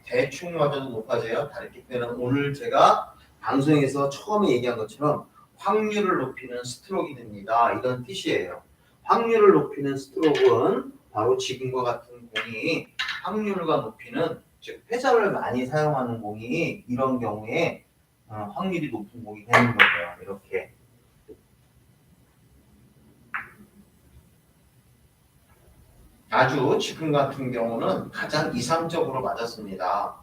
대충 맞아도 높아져요. 다르게 표현은 오늘 제가 방송에서 처음에 얘기한 것처럼 확률을 높이는 스트로크가 됩니다. 이런 뜻이에요. 확률을 높이는 스트로크는 바로 지금과 같은 공이 확률과 높이는 즉 회전을 많이 사용하는 공이 이런 경우에 확률이 높은 공이 되는 거예요. 이렇게. 아주 지금 같은 경우는 가장 이상적으로 맞았습니다.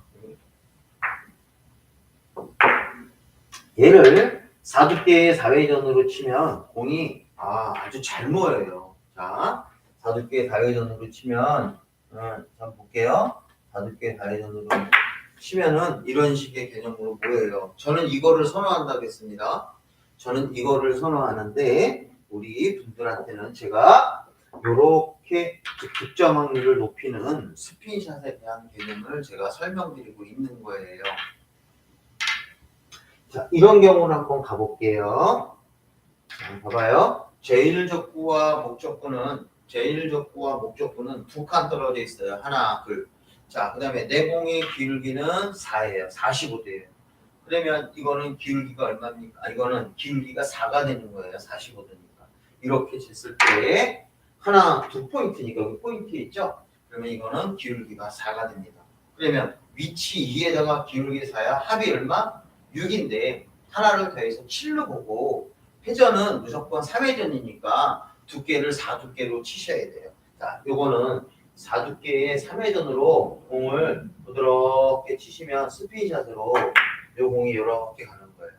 얘를 4두께의 4회전으로 치면 공이 아주 잘 모여요. 자, 4두께의 4회전으로 치면 한번 볼게요. 4두께의 4회전으로 치면은 이런 식의 개념으로 모여요. 저는 이거를 선호한다고 했습니다. 저는 이거를 선호하는데 우리 분들한테는 제가 이렇게 득점 확률을 높이는 스핀샷에 대한 개념을 제가 설명드리고 있는 거예요. 자, 이런 경우를 한번 가볼게요. 자, 봐봐요. 제1적구와 목적구는 제1족구와 목적구는 두 칸 떨어져 있어요. 하나, 둘. 자, 그 다음에 내 공의 기울기는 4예요. 45도예요. 그러면 이거는 기울기가 얼마입니까? 이거는 기울기가 4가 되는 거예요. 45도니까. 이렇게 쟀을 때 하나, 두 포인트니까 여기 포인트 있죠? 그러면 이거는 기울기가 4가 됩니다. 그러면 위치 2에다가 기울기 4야. 합이 얼마? 6인데 하나를 더해서 7로 보고 회전은 무조건 3회전이니까 두께를 4두께로 치셔야 돼요. 자, 요거는 4두께의 3회전으로 공을 부드럽게 치시면 스피인샷으로 요 공이 이렇게 가는 거예요.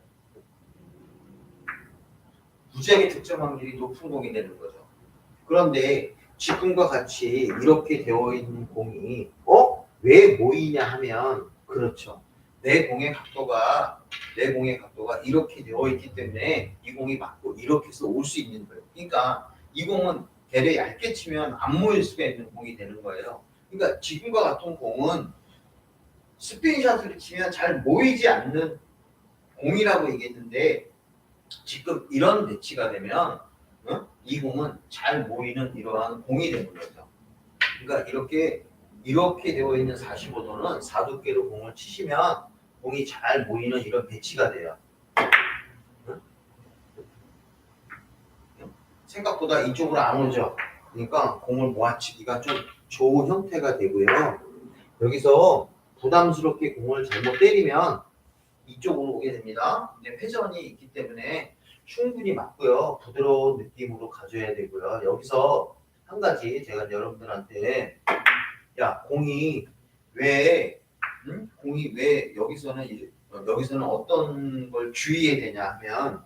무지하게 득점 확률이 높은 공이 되는 거죠. 그런데 지금과 같이 이렇게 되어 있는 공이 왜 모이냐 하면 그렇죠. 내 공의 각도가 이렇게 되어 있기 때문에 이 공이 맞고 이렇게 해서 올 수 있는 거예요. 그러니까 이 공은 되레 얇게 치면 안 모일 수가 있는 공이 되는 거예요. 그러니까 지금과 같은 공은 스피인샷을 치면 잘 모이지 않는 공이라고 얘기했는데 지금 이런 배치가 되면 이 공은 잘 모이는 이러한 공이 되는 거죠. 그러니까 이렇게 되어 있는 45도는 4두께로 공을 치시면 공이 잘 모이는 이런 배치가 돼요. 생각보다 이쪽으로 안 오죠. 그러니까 공을 모아치기가 좀 좋은 형태가 되고요. 여기서 부담스럽게 공을 잘못 때리면 이쪽으로 오게 됩니다. 근데 회전이 있기 때문에 충분히 맞고요. 부드러운 느낌으로 가져야 되고요. 여기서 한 가지 제가 여러분들한테 공이 왜 여기서는 어떤 걸 주의해야 되냐 하면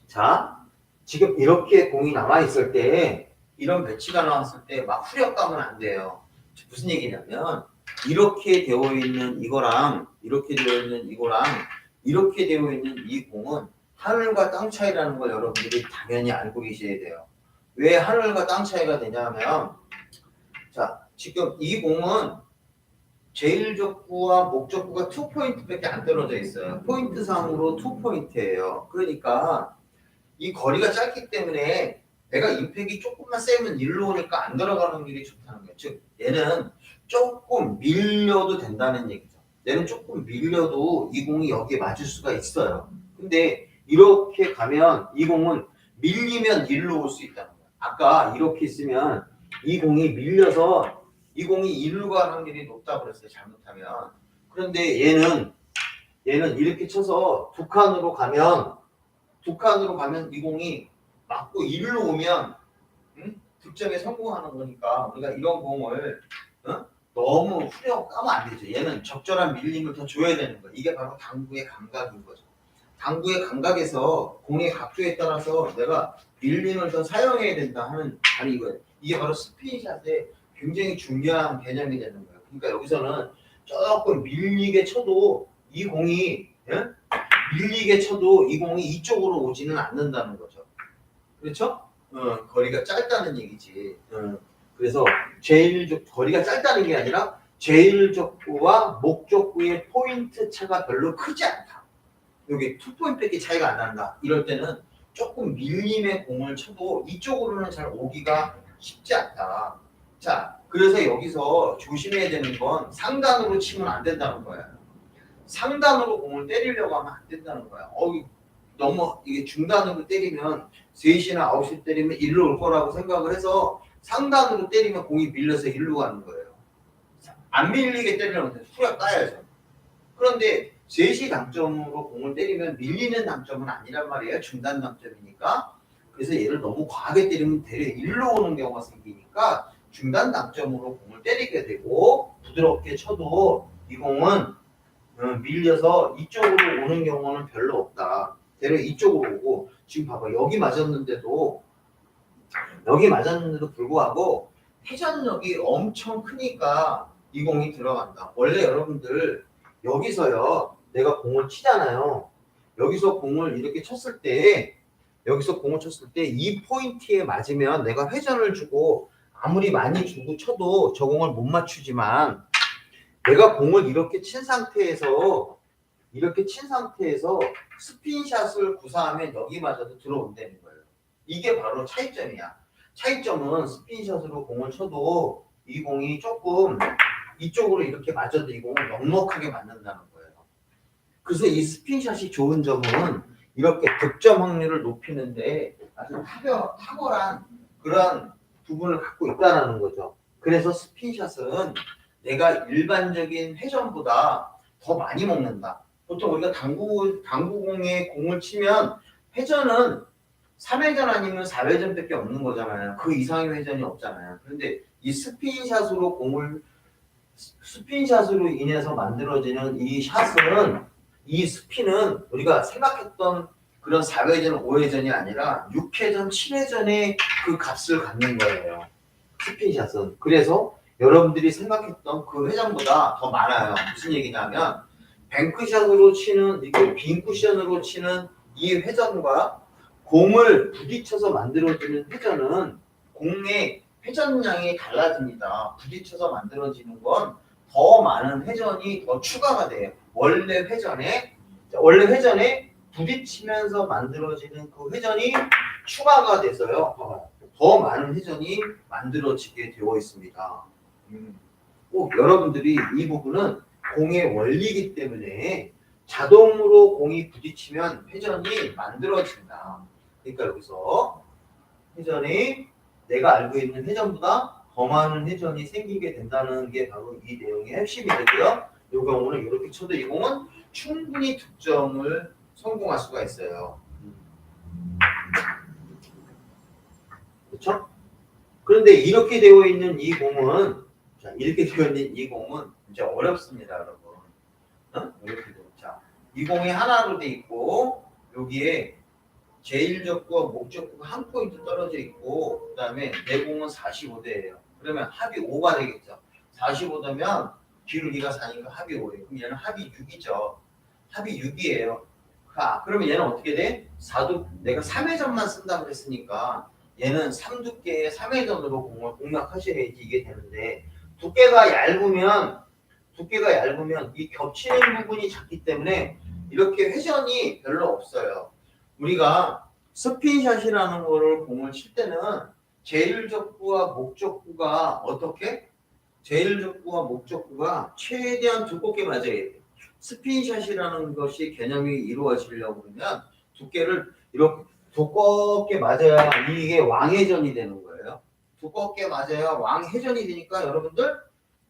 자 지금 이렇게 공이 남아 있을 때 이런 배치가 나왔을 때 막 후려 가면 안 돼요. 무슨 얘기냐면 이렇게 되어 있는 이거랑 이렇게 되어 있는 이거랑 이렇게 되어 있는 이 공은 하늘과 땅 차이라는 걸 여러분들이 당연히 알고 계셔야 돼요. 왜 하늘과 땅 차이가 되냐면 자 지금 이 공은 제1족구와 목적구가 2포인트밖에 안 떨어져 있어요. 포인트상으로 2포인트예요. 그러니까 이 거리가 짧기 때문에 내가 임팩이 조금만 세면 일로 오니까 안 들어가는 길이 좋다는 거예요. 즉 얘는 조금 밀려도 된다는 얘기죠. 얘는 조금 밀려도 이 공이 여기에 맞을 수가 있어요. 근데 이렇게 가면 이 공은 밀리면 일로 올 수 있다는 거예요. 아까 이렇게 있으면 이 공이 밀려서 이 공이 일로 가는 확률이 높다고 그랬어요. 잘못하면. 그런데 얘는 이렇게 쳐서 두 칸으로 가면 이 공이 맞고 일로 오면 득점에 성공하는 거니까 우리가 이런 공을 너무 후려 까면 안 되죠. 얘는 적절한 밀림을 더 줘야 되는 거예요. 이게 바로 당구의 감각인 거죠. 당구의 감각에서 공의 각도에 따라서 내가 밀림을 더 사용해야 된다 하는 바로 이거예요. 이게 바로 스피인샷의 굉장히 중요한 개념이 되는 거예요. 그러니까 여기서는 조금 밀리게 쳐도 이 공이 이쪽으로 오지는 않는다는 거죠. 그렇죠? 거리가 짧다는 얘기지. 그래서 거리가 짧다는 게 아니라 제1족구와 목적구의 포인트 차가 별로 크지 않다. 여기 2포인트밖에 차이가 안 난다. 이럴 때는 조금 밀림의 공을 쳐도 이쪽으로는 잘 오기가 쉽지 않다. 자, 그래서 여기서 조심해야 되는 건 상단으로 치면 안 된다는 거야. 상단으로 공을 때리려고 하면 안 된다는 거야. 너무 이게 중단으로 때리면 3시나 9시 때리면 일로 올 거라고 생각을 해서 상단으로 때리면 공이 밀려서 일로 가는 거예요. 안 밀리게 때리려면 후려 까야죠. 그런데 3시 당점으로 공을 때리면 밀리는 당점은 아니란 말이에요. 중단 당점이니까. 그래서 얘를 너무 과하게 때리면 대려 일로 오는 경우가 생기니까 중단 당점으로 공을 때리게 되고 부드럽게 쳐도 이 공은 밀려서 이쪽으로 오는 경우는 별로 없다. 대려 이쪽으로 오고 지금 봐봐 여기 맞았는데도 불구하고 회전력이 엄청 크니까 이 공이 들어간다. 원래 여러분들 여기서요 내가 공을 치잖아요. 여기서 공을 이렇게 쳤을 때 이 포인트에 맞으면 내가 회전을 주고 아무리 많이 주고 쳐도 저 공을 못 맞추지만 내가 공을 이렇게 친 상태에서 스핀샷을 구사하면 여기 맞아도 들어온다는 거예요. 이게 바로 차이점이야. 차이점은 스핀샷으로 공을 쳐도 이 공이 조금 이쪽으로 이렇게 맞아도 이 공을 넉넉하게 맞는다는 거예요. 그래서 이 스핀샷이 좋은 점은 이렇게 득점 확률을 높이는데 아주 탁월한 그런 부분을 갖고 있다는 거죠. 그래서 스핀샷은 내가 일반적인 회전보다 더 많이 먹는다. 보통 우리가 당구공에 공을 치면 회전은 3회전 아니면 4회전밖에 없는 거잖아요. 그 이상의 회전이 없잖아요. 그런데 이 스핀샷으로 인해서 만들어지는 이 샷은 이 스핀은 우리가 생각했던 그런 4회전, 5회전이 아니라 6회전, 7회전의 그 값을 갖는 거예요. 스핀샷은. 그래서 여러분들이 생각했던 그 회전보다 더 많아요. 무슨 얘기냐면 뱅크샷으로 치는 이게 빈 쿠션으로 치는 이 회전과 공을 부딪혀서 만들어지는 회전은 공의 회전량이 달라집니다. 부딪혀서 만들어지는 건 더 많은 회전이 더 추가가 돼요. 원래 회전에 부딪히면서 만들어지는 그 회전이 추가가 돼서요. 더 많은 회전이 만들어지게 되어 있습니다. 꼭 여러분들이 이 부분은 공의 원리이기 때문에 자동으로 공이 부딪히면 회전이 만들어진다. 그러니까 여기서 회전이 내가 알고 있는 회전보다 더 많은 회전이 생기게 된다는 게 바로 이 내용의 핵심이 되고요. 이 경우는 이렇게 쳐도 이 공은 충분히 득점을 성공할 수가 있어요. 그렇죠? 그런데 이렇게 되어 있는 이 공은 진짜 어렵습니다, 여러분. 이렇게 되어. 자, 이 공이 하나로 돼 있고 여기에 제1적구와 목적구가 한 포인트 떨어져 있고 그다음에 내 공은 45대예요. 그러면 합이 5가 되겠죠. 45도면 기울기가 4니까 합이 5예요. 그럼 얘는 합이 6이죠. 합이 6이에요. 그러면 얘는 어떻게 돼? 4도 내가 3회전만 쓴다고 그랬으니까 얘는 3두께의 3회전으로 공을 공략하셔야지 이게 되는데 두께가 얇으면 이 겹치는 부분이 작기 때문에 이렇게 회전이 별로 없어요. 우리가 스핀샷이라는 거를 공을 칠 때는 제1적구와 목적구가 어떻게? 제1적구와 목적구가 최대한 두껍게 맞아야 돼요. 스핀샷이라는 것이 개념이 이루어지려고 그러면 두께를 이렇게 두껍게 맞아야 이게 왕회전이 되는 거예요. 두껍게 맞아야 왕회전이 되니까 여러분들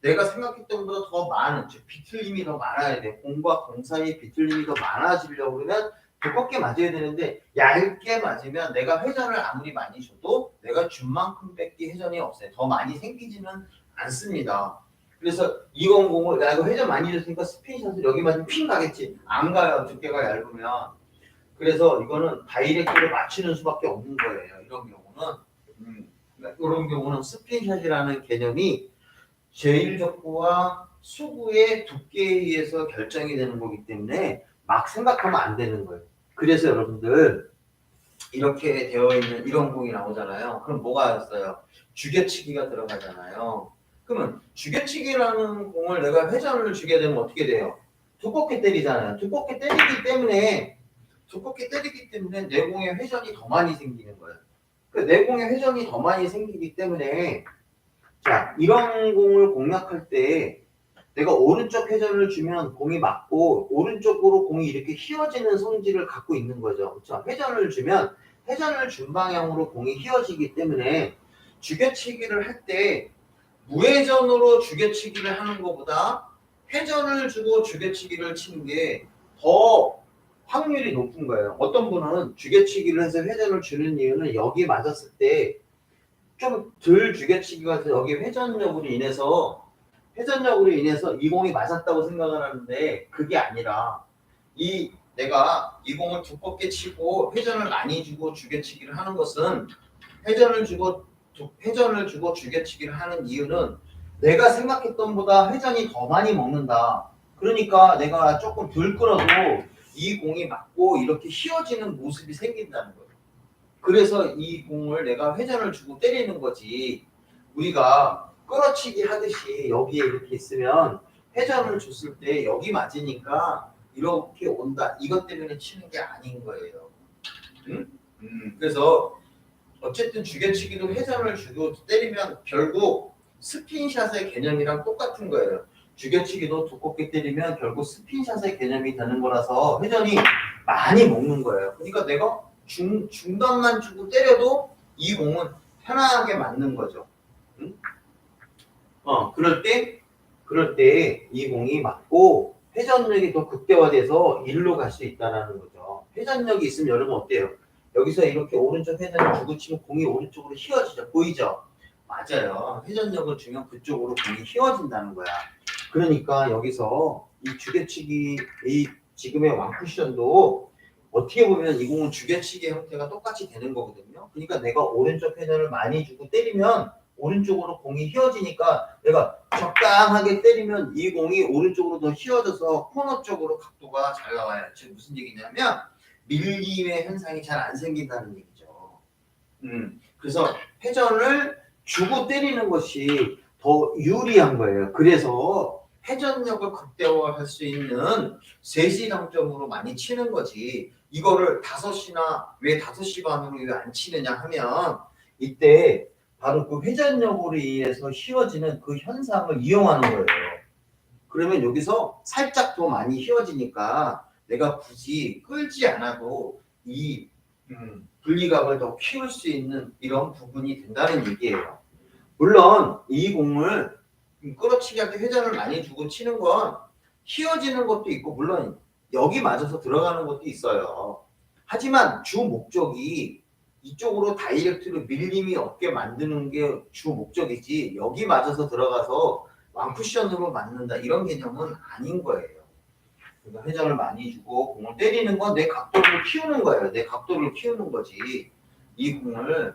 내가 생각했던 것보다 더 많은 즉 비틀림이 더 많아야 돼. 공과 공 사이 비틀림이 더 많아지려고 그러면 두껍게 맞아야 되는데 얇게 맞으면 내가 회전을 아무리 많이 줘도 내가 준 만큼 뺏기 회전이 없어요. 더 많이 생기지는 않습니다. 그래서 200을 야 이거 회전 많이 줬으니까 스핀샷을 여기 맞으면 핀 가겠지. 안 가요. 두께가 얇으면. 그래서 이거는 다이렉트로 맞추는 수밖에 없는 거예요. 이런 경우는 스핀샷이라는 개념이 제1적구와 수구의 두께에 의해서 결정이 되는 거기 때문에 막 생각하면 안 되는 거예요. 그래서 여러분들 이렇게 되어 있는 이런 공이 나오잖아요. 그럼 뭐가 있어요? 죽여치기가 들어가잖아요. 그러면 죽여치기라는 공을 내가 회전을 주게 되면 어떻게 돼요? 두껍게 때리잖아요. 두껍게 때리기 때문에 내 공의 회전이 더 많이 생기는 거예요. 내 공의 회전이 더 많이 생기기 때문에 자, 이런 공을 공략할 때 내가 오른쪽 회전을 주면 공이 맞고 오른쪽으로 공이 이렇게 휘어지는 성질을 갖고 있는 거죠. 그렇죠? 회전을 주면 회전을 준 방향으로 공이 휘어지기 때문에 죽여치기를 할 때 무회전으로 죽여치기를 하는 것보다 회전을 주고 죽여치기를 치는 게 더 확률이 높은 거예요. 어떤 분은 죽여치기를 해서 회전을 주는 이유는 여기 맞았을 때 좀 덜 죽여치기가 돼서 여기 회전력으로 인해서 이 공이 맞았다고 생각을 하는데 그게 아니라 내가 이 공을 두껍게 치고 회전을 많이 주고 죽여치기를 하는 것은 회전을 주고 죽여치기를 하는 이유는 내가 생각했던 보다 회전이 더 많이 먹는다. 그러니까 내가 조금 덜 끌어도 이 공이 맞고 이렇게 휘어지는 모습이 생긴다는 거예요. 그래서 이 공을 내가 회전을 주고 때리는 거지. 우리가 끌어치기 하듯이 여기에 이렇게 있으면 회전을 줬을 때 여기 맞으니까 이렇게 온다. 이것 때문에 치는 게 아닌 거예요. 응? 그래서 어쨌든 죽여치기도 회전을 주고 때리면 결국 스핀샷의 개념이랑 똑같은 거예요. 죽여치기도 두껍게 때리면 결국 스핀샷의 개념이 되는 거라서 회전이 많이 먹는 거예요. 그러니까 내가 중단만 주고 때려도 이 공은 편하게 맞는 거죠. 응? 그럴 때 이 공이 맞고 회전력이 더 극대화돼서 일로 갈 수 있다는 거죠. 회전력이 있으면 여러분 어때요? 여기서 이렇게 오른쪽 회전을 주고 치면 공이 오른쪽으로 휘어지죠. 보이죠? 맞아요. 회전력을 주면 그쪽으로 공이 휘어진다는 거야. 그러니까 여기서 이 죽여치기, 이 지금의 왕쿠션도 어떻게 보면 이 공은 죽여치기 형태가 똑같이 되는 거거든요. 그러니까 내가 오른쪽 회전을 많이 주고 때리면 오른쪽으로 공이 휘어지니까 내가 적당하게 때리면 이 공이 오른쪽으로 더 휘어져서 코너 쪽으로 각도가 잘 나와요. 지금 무슨 얘기냐면 밀림의 현상이 잘 안 생긴다는 얘기죠. 그래서 회전을 주고 때리는 것이 더 유리한 거예요. 그래서 회전력을 극대화할 수 있는 3시 당점으로 많이 치는 거지. 이거를 5시나 왜 5시 반으로 왜 안 치느냐 하면 이때 바로 그 회전력으로 인해서 휘어지는 그 현상을 이용하는 거예요. 그러면 여기서 살짝 더 많이 휘어지니까 내가 굳이 끌지 않아도 이 분리각을 더 키울 수 있는 이런 부분이 된다는 얘기예요. 물론 이 공을 끌어치기 할 때 회전을 많이 주고 치는 건 휘어지는 것도 있고 물론 여기 맞아서 들어가는 것도 있어요. 하지만 주 목적이 이쪽으로 다이렉트로 밀림이 없게 만드는 게 주 목적이지 여기 맞아서 들어가서 왕쿠션으로 맞는다 이런 개념은 아닌 거예요. 그러니까 회전을 많이 주고 공을 때리는 건 내 각도를 키우는 거예요. 내 각도를 키우는 거지. 이 공을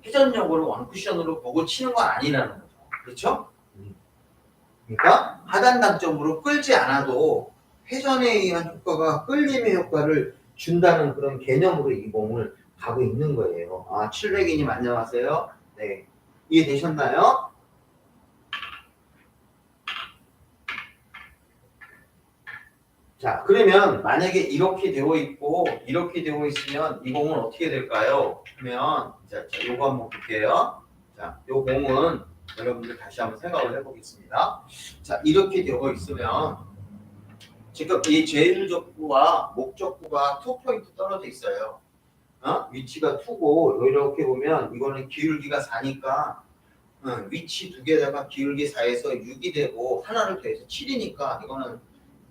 회전력으로 왕쿠션으로 보고 치는 건 아니라는 거죠. 그렇죠? 그러니까 하단 단점으로 끌지 않아도 회전에 의한 효과가 끌림의 효과를 준다는 그런 개념으로 이 공을 가고 있는 거예요. 아, 700이님 안녕하세요. 네. 이해되셨나요? 자, 그러면 만약에 이렇게 되어 있고 이렇게 되어 있으면 이 공은 어떻게 될까요? 그러면 자, 요거 한번 볼게요. 자, 요 공은 여러분들 다시 한번 생각을 해보겠습니다. 자, 이렇게 되어 있으면 지금 이 제일적구와 목적구가 2포인트 떨어져 있어요. 위치가 2고 이렇게 보면 이거는 기울기가 4니까 위치 두 개다가 기울기 4에서 6이 되고 하나를 더해서 7이니까 이거는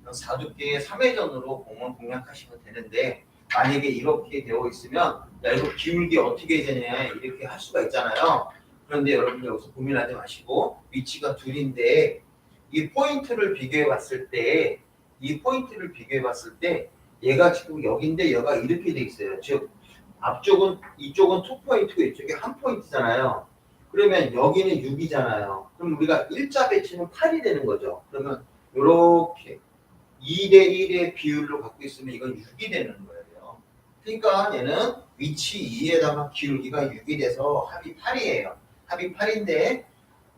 4두께의 3회전으로 공을 공략하시면 되는데 만약에 이렇게 되어 있으면 야 이거 기울기 어떻게 되냐 이렇게 할 수가 있잖아요. 그런데 여러분 여기서 고민하지 마시고 위치가 둘인데 이 포인트를 비교해 봤을 때 얘가 지금 여기인데 얘가 이렇게 돼 있어요. 즉 앞쪽은 이쪽은 2포인트고 이쪽이 1포인트잖아요. 그러면 여기는 6이잖아요. 그럼 우리가 일자 배치는 8이 되는 거죠. 그러면 이렇게 2대1의 비율로 갖고 있으면 이건 6이 되는 거예요. 그러니까 얘는 위치 2에다가 기울기가 6이 돼서 합이 8이에요. 합이 8인데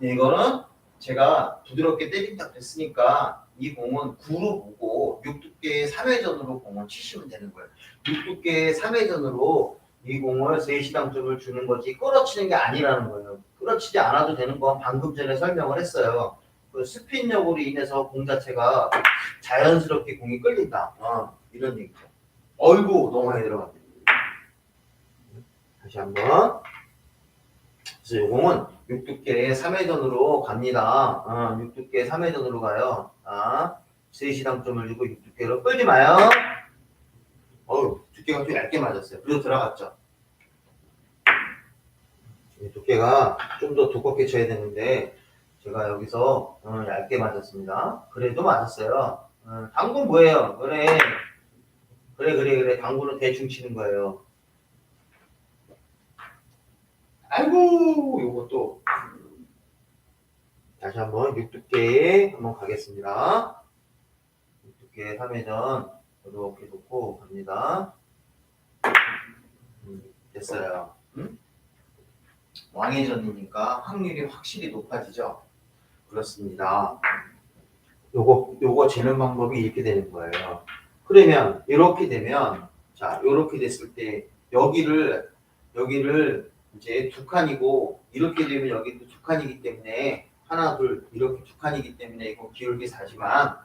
이거는 제가 부드럽게 때린다 그랬으니까 이 공은 9로 보고 6두께의 3회전으로 공을 치시면 되는 거예요. 6두께의 3회전으로 이 공을 3시당점을 주는 거지 끌어치는 게 아니라는 거예요. 끌어치지 않아도 되는 건 방금 전에 설명을 했어요. 그 스핀력으로 인해서 공 자체가 자연스럽게 공이 끌린다. 이런 얘기죠. 어이구 너무 많이 들어갔네. 다시 한번. 그래서 이 공은 6두께의 3회전으로 갑니다. 6두께의 3회전으로 가요. 3시당점을 주고 6두께로 끌지 마요. 두께가 좀 얇게 맞았어요. 그래도 들어갔죠. 두께가 좀 더 두껍게 쳐야 되는데 제가 여기서 얇게 맞았습니다. 그래도 맞았어요. 당구 뭐예요? 그래. 당구는 대충 치는 거예요. 아이고 요것도 다시 한번 6두께 한번 가겠습니다. 6두께 3회전 이렇게 놓고 갑니다. 됐어요. 왕회전이니까 확률이 확실히 높아지죠. 그렇습니다. 요거 재는 방법이 이렇게 되는 거예요. 그러면 이렇게 되면 자 이렇게 됐을 때 여기를 여기를 이제 두 칸이고 이렇게 되면 여기도 두 칸이기 때문에 하나 둘 이렇게 두 칸이기 때문에 이거 기울기 4지만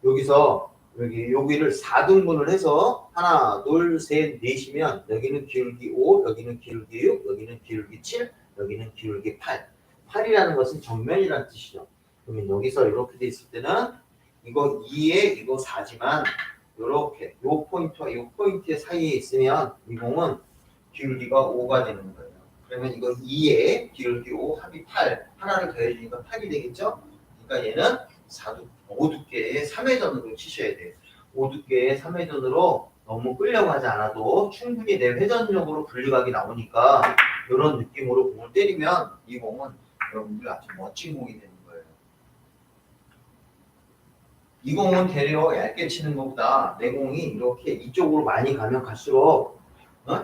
여기서 여기를 4등분을 해서 하나 둘 셋 넷이면 여기는 기울기 5 여기는 기울기 6 여기는 기울기 7 여기는 기울기 8 8이라는 것은 정면이라는 뜻이죠. 그러면 여기서 이렇게 돼 있을 때는 이거 2에 이거 4지만 이렇게 요 포인트와 요 포인트 사이에 있으면 이 공은 기울기가 5가 되는 거예요. 그러면 이거 2에 기울기 5 합이 8 하나를 더해주니까 8이 되겠죠? 그러니까 얘는 5두께의 3회전으로 치셔야 돼요. 5두께의 3회전으로 너무 끌려고 하지 않아도 충분히 내 회전력으로 분리각이 나오니까 이런 느낌으로 공을 때리면 이 공은 여러분들 아주 멋진 공이 되는 거예요. 이 공은 되려 얇게 치는 것보다 내 공이 이렇게 이쪽으로 많이 가면 갈수록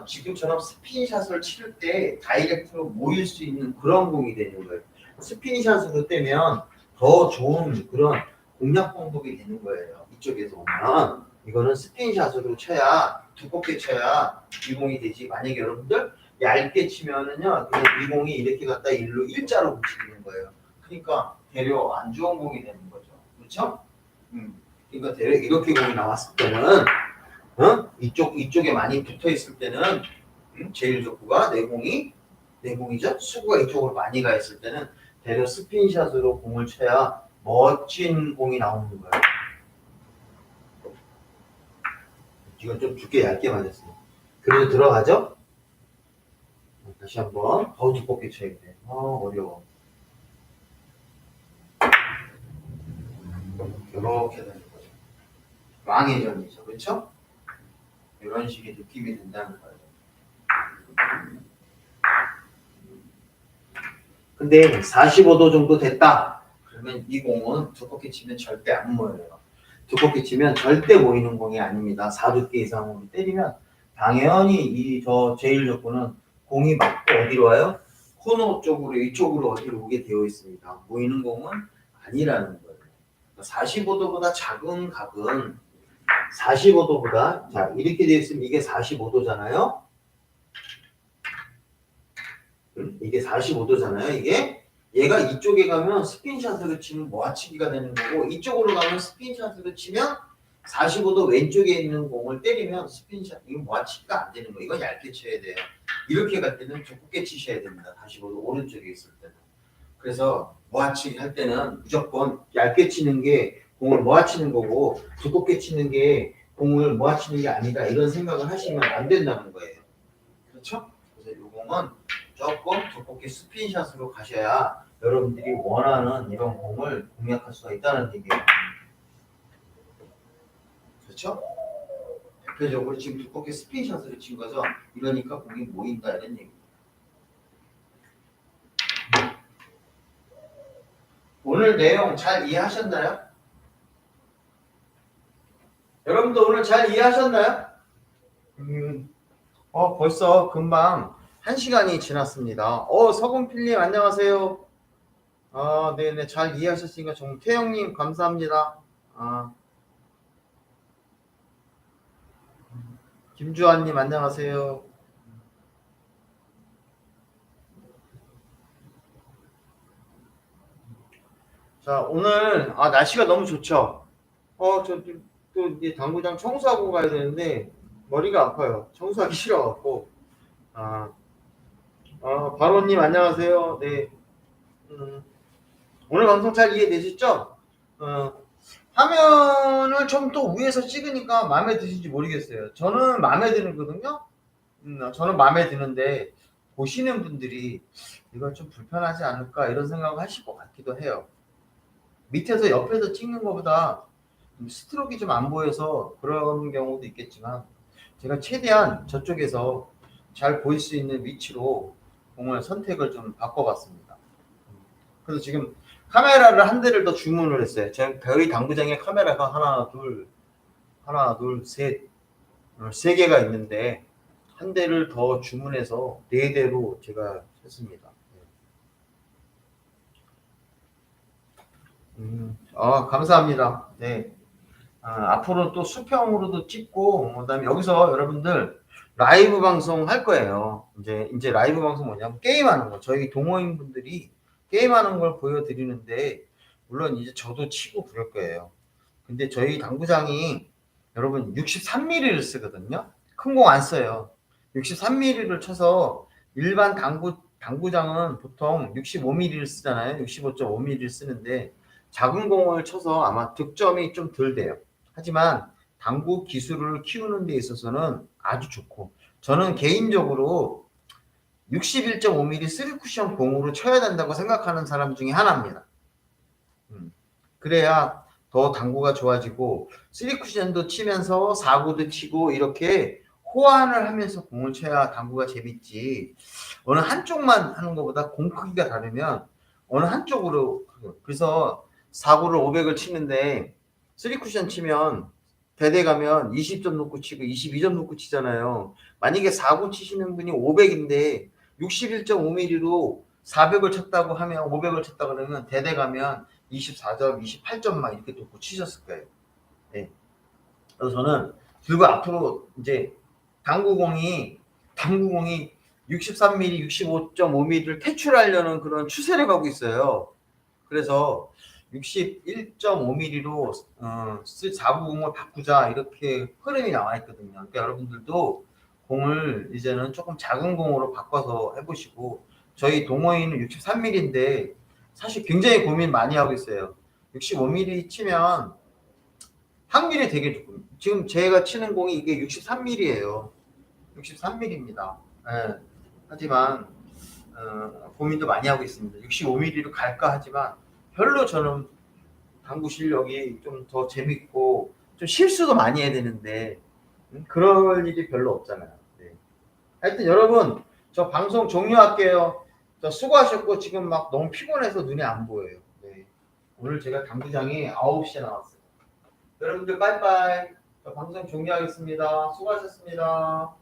지금처럼 스핀샷을 치를 때 다이렉트로 모일 수 있는 그런 공이 되는 거예요. 스핀샷으로 떼면 더 좋은 그런 공략 방법이 되는 거예요. 이쪽에서 오면 이거는 스핀샷으로 쳐야 두껍게 쳐야 이 공이 되지. 만약에 여러분들 얇게 치면은요 그냥 이 공이 이렇게 갖다 일자로 움직이는 거예요. 그러니까 되려 안 좋은 공이 되는 거죠. 그렇죠? 그러니까 대략 이렇게 공이 나왔을 때는 이쪽에 많이 붙어 있을 때는 제일 좋고가 내공이죠. 수구가 이쪽으로 많이 가 있을 때는 대략 스핀샷으로 공을 쳐야 멋진 공이 나오는 거예요. 이건 좀 두께 얇게 맞았어요. 그래도 들어가죠? 다시 한번 더 두껍게 쳐야 돼. 어려워. 이렇게 되는 거죠. 왕회전이죠. 그렇죠? 이런 식의 느낌이 든다는 거예요. 근데 45도 정도 됐다. 그러면 이 공은 두껍게 치면 절대 안 모여요. 두껍게 치면 절대 모이는 공이 아닙니다. 4두께 이상으로 때리면 당연히 이 저 제일 조건은 공이 맞고 어디로 와요? 코너 쪽으로 이쪽으로 어디로 오게 되어 있습니다. 모이는 공은 아니라는 거예요. 45도보다 작은 각은 45도보다 자 이렇게 되어 있으면 이게 45도잖아요. 이게 45도잖아요. 이게 얘가 이쪽에 가면 스핀샷으로 치면 모아치기가 되는 거고 이쪽으로 가면 스핀샷으로 치면 45도 왼쪽에 있는 공을 때리면 스핀샷 이거 모아치기가 안 되는 거예요. 이건 얇게 쳐야 돼요. 이렇게 갈 때는 두껍게 치셔야 됩니다. 45도 오른쪽에 있을 때는. 그래서 모아치기 할 때는 무조건 얇게 치는 게 공을 모아치는 거고 두껍게 치는 게 공을 모아치는 게 아니다. 이런 생각을 하시면 안 된다는 거예요. 그렇죠? 그래서 이 공은 조금 두껍게 스핀샷으로 가셔야 여러분들이 원하는 이런 공을 공략할 수가 있다는 얘기예요. 그렇죠? 대표적으로 지금 두껍게 스핀샷으로 친 거죠. 이러니까 공이 모인다 이런 얘기예요. 오늘 내용 잘 이해하셨나요? 여러분들 오늘 잘 이해하셨나요? 벌써 금방 1시간이 지났습니다. 서금필님 안녕하세요. 네네 잘 이해하셨으니까 정태영님 감사합니다. 김주환님 안녕하세요. 자 오늘 날씨가 너무 좋죠. 또 이제 당구장 청소하고 가야 되는데 머리가 아파요. 청소하기 싫어갖고. 바로님 안녕하세요. 네. 오늘 방송 잘 이해되셨죠? 화면을 좀 또 위에서 찍으니까 마음에 드신지 모르겠어요. 저는 마음에 드는거든요. 저는 마음에 드는데 보시는 분들이 이건 좀 불편하지 않을까 이런 생각을 하실 것 같기도 해요. 밑에서 옆에서 찍는 것보다 스트로크가 좀 안 보여서 그런 경우도 있겠지만 제가 최대한 저쪽에서 잘 보일 수 있는 위치로 공을 선택을 좀 바꿔봤습니다. 그래서 지금 카메라를 한 대를 더 주문을 했어요. 저희 당구장에 카메라가 하나, 둘, 셋, 세 개가 있는데 한 대를 더 주문해서 4대로 제가 했습니다. 감사합니다. 네. 앞으로 또 수평으로도 찍고, 그다음에 여기서 여러분들 라이브 방송 할 거예요. 이제 라이브 방송 뭐냐면 게임하는 거. 저희 동호인 분들이 게임하는 걸 보여드리는데 물론 이제 저도 치고 그럴 거예요. 근데 저희 당구장이 여러분 63mm를 쓰거든요. 큰 공 안 써요. 63mm를 쳐서 일반 당구장은 보통 65mm를 쓰잖아요. 65.5mm를 쓰는데 작은 공을 쳐서 아마 득점이 좀 덜 돼요. 하지만 당구 기술을 키우는 데 있어서는 아주 좋고 저는 개인적으로 61.5mm 3쿠션 공으로 쳐야 된다고 생각하는 사람 중에 하나입니다. 그래야 더 당구가 좋아지고 3쿠션도 치면서 4구도 치고 이렇게 호환을 하면서 공을 쳐야 당구가 재밌지. 어느 한쪽만 하는 것보다 공 크기가 다르면 어느 한쪽으로 그래서 4구를 500을 치는데 3쿠션 치면 대대 가면 20점 놓고 치고 22점 놓고 치잖아요. 만약에 4구 치시는 분이 500인데 61.5mm로 400을 쳤다고 하면 500을 쳤다 그러면 대대 가면 24점, 28점 막 이렇게 놓고 치셨을 거예요. 네. 그래서 저는 그리고 앞으로 이제 당구공이 63mm, 65.5mm를 퇴출하려는 그런 추세를 가고 있어요. 그래서 61.5mm로 4구공을 바꾸자 이렇게 흐름이 나와 있거든요. 그러니까 여러분들도 공을 이제는 조금 작은 공으로 바꿔서 해보시고 저희 동호인은 63mm인데 사실 굉장히 고민 많이 하고 있어요. 65mm 치면 확률이 되게 좋고 지금 제가 치는 공이 이게 63mm예요. 63mm입니다. 네. 하지만 고민도 많이 하고 있습니다. 65mm로 갈까 하지만 별로 저는 당구 실력이 좀 더 재밌고 좀 실수도 많이 해야 되는데 그럴 일이 별로 없잖아요. 네. 하여튼 여러분 저 방송 종료할게요. 저 수고하셨고 지금 막 너무 피곤해서 눈이 안 보여요. 네. 오늘 제가 당구장에 9시에 나왔어요. 여러분들 빠이빠이. 저 방송 종료하겠습니다. 수고하셨습니다.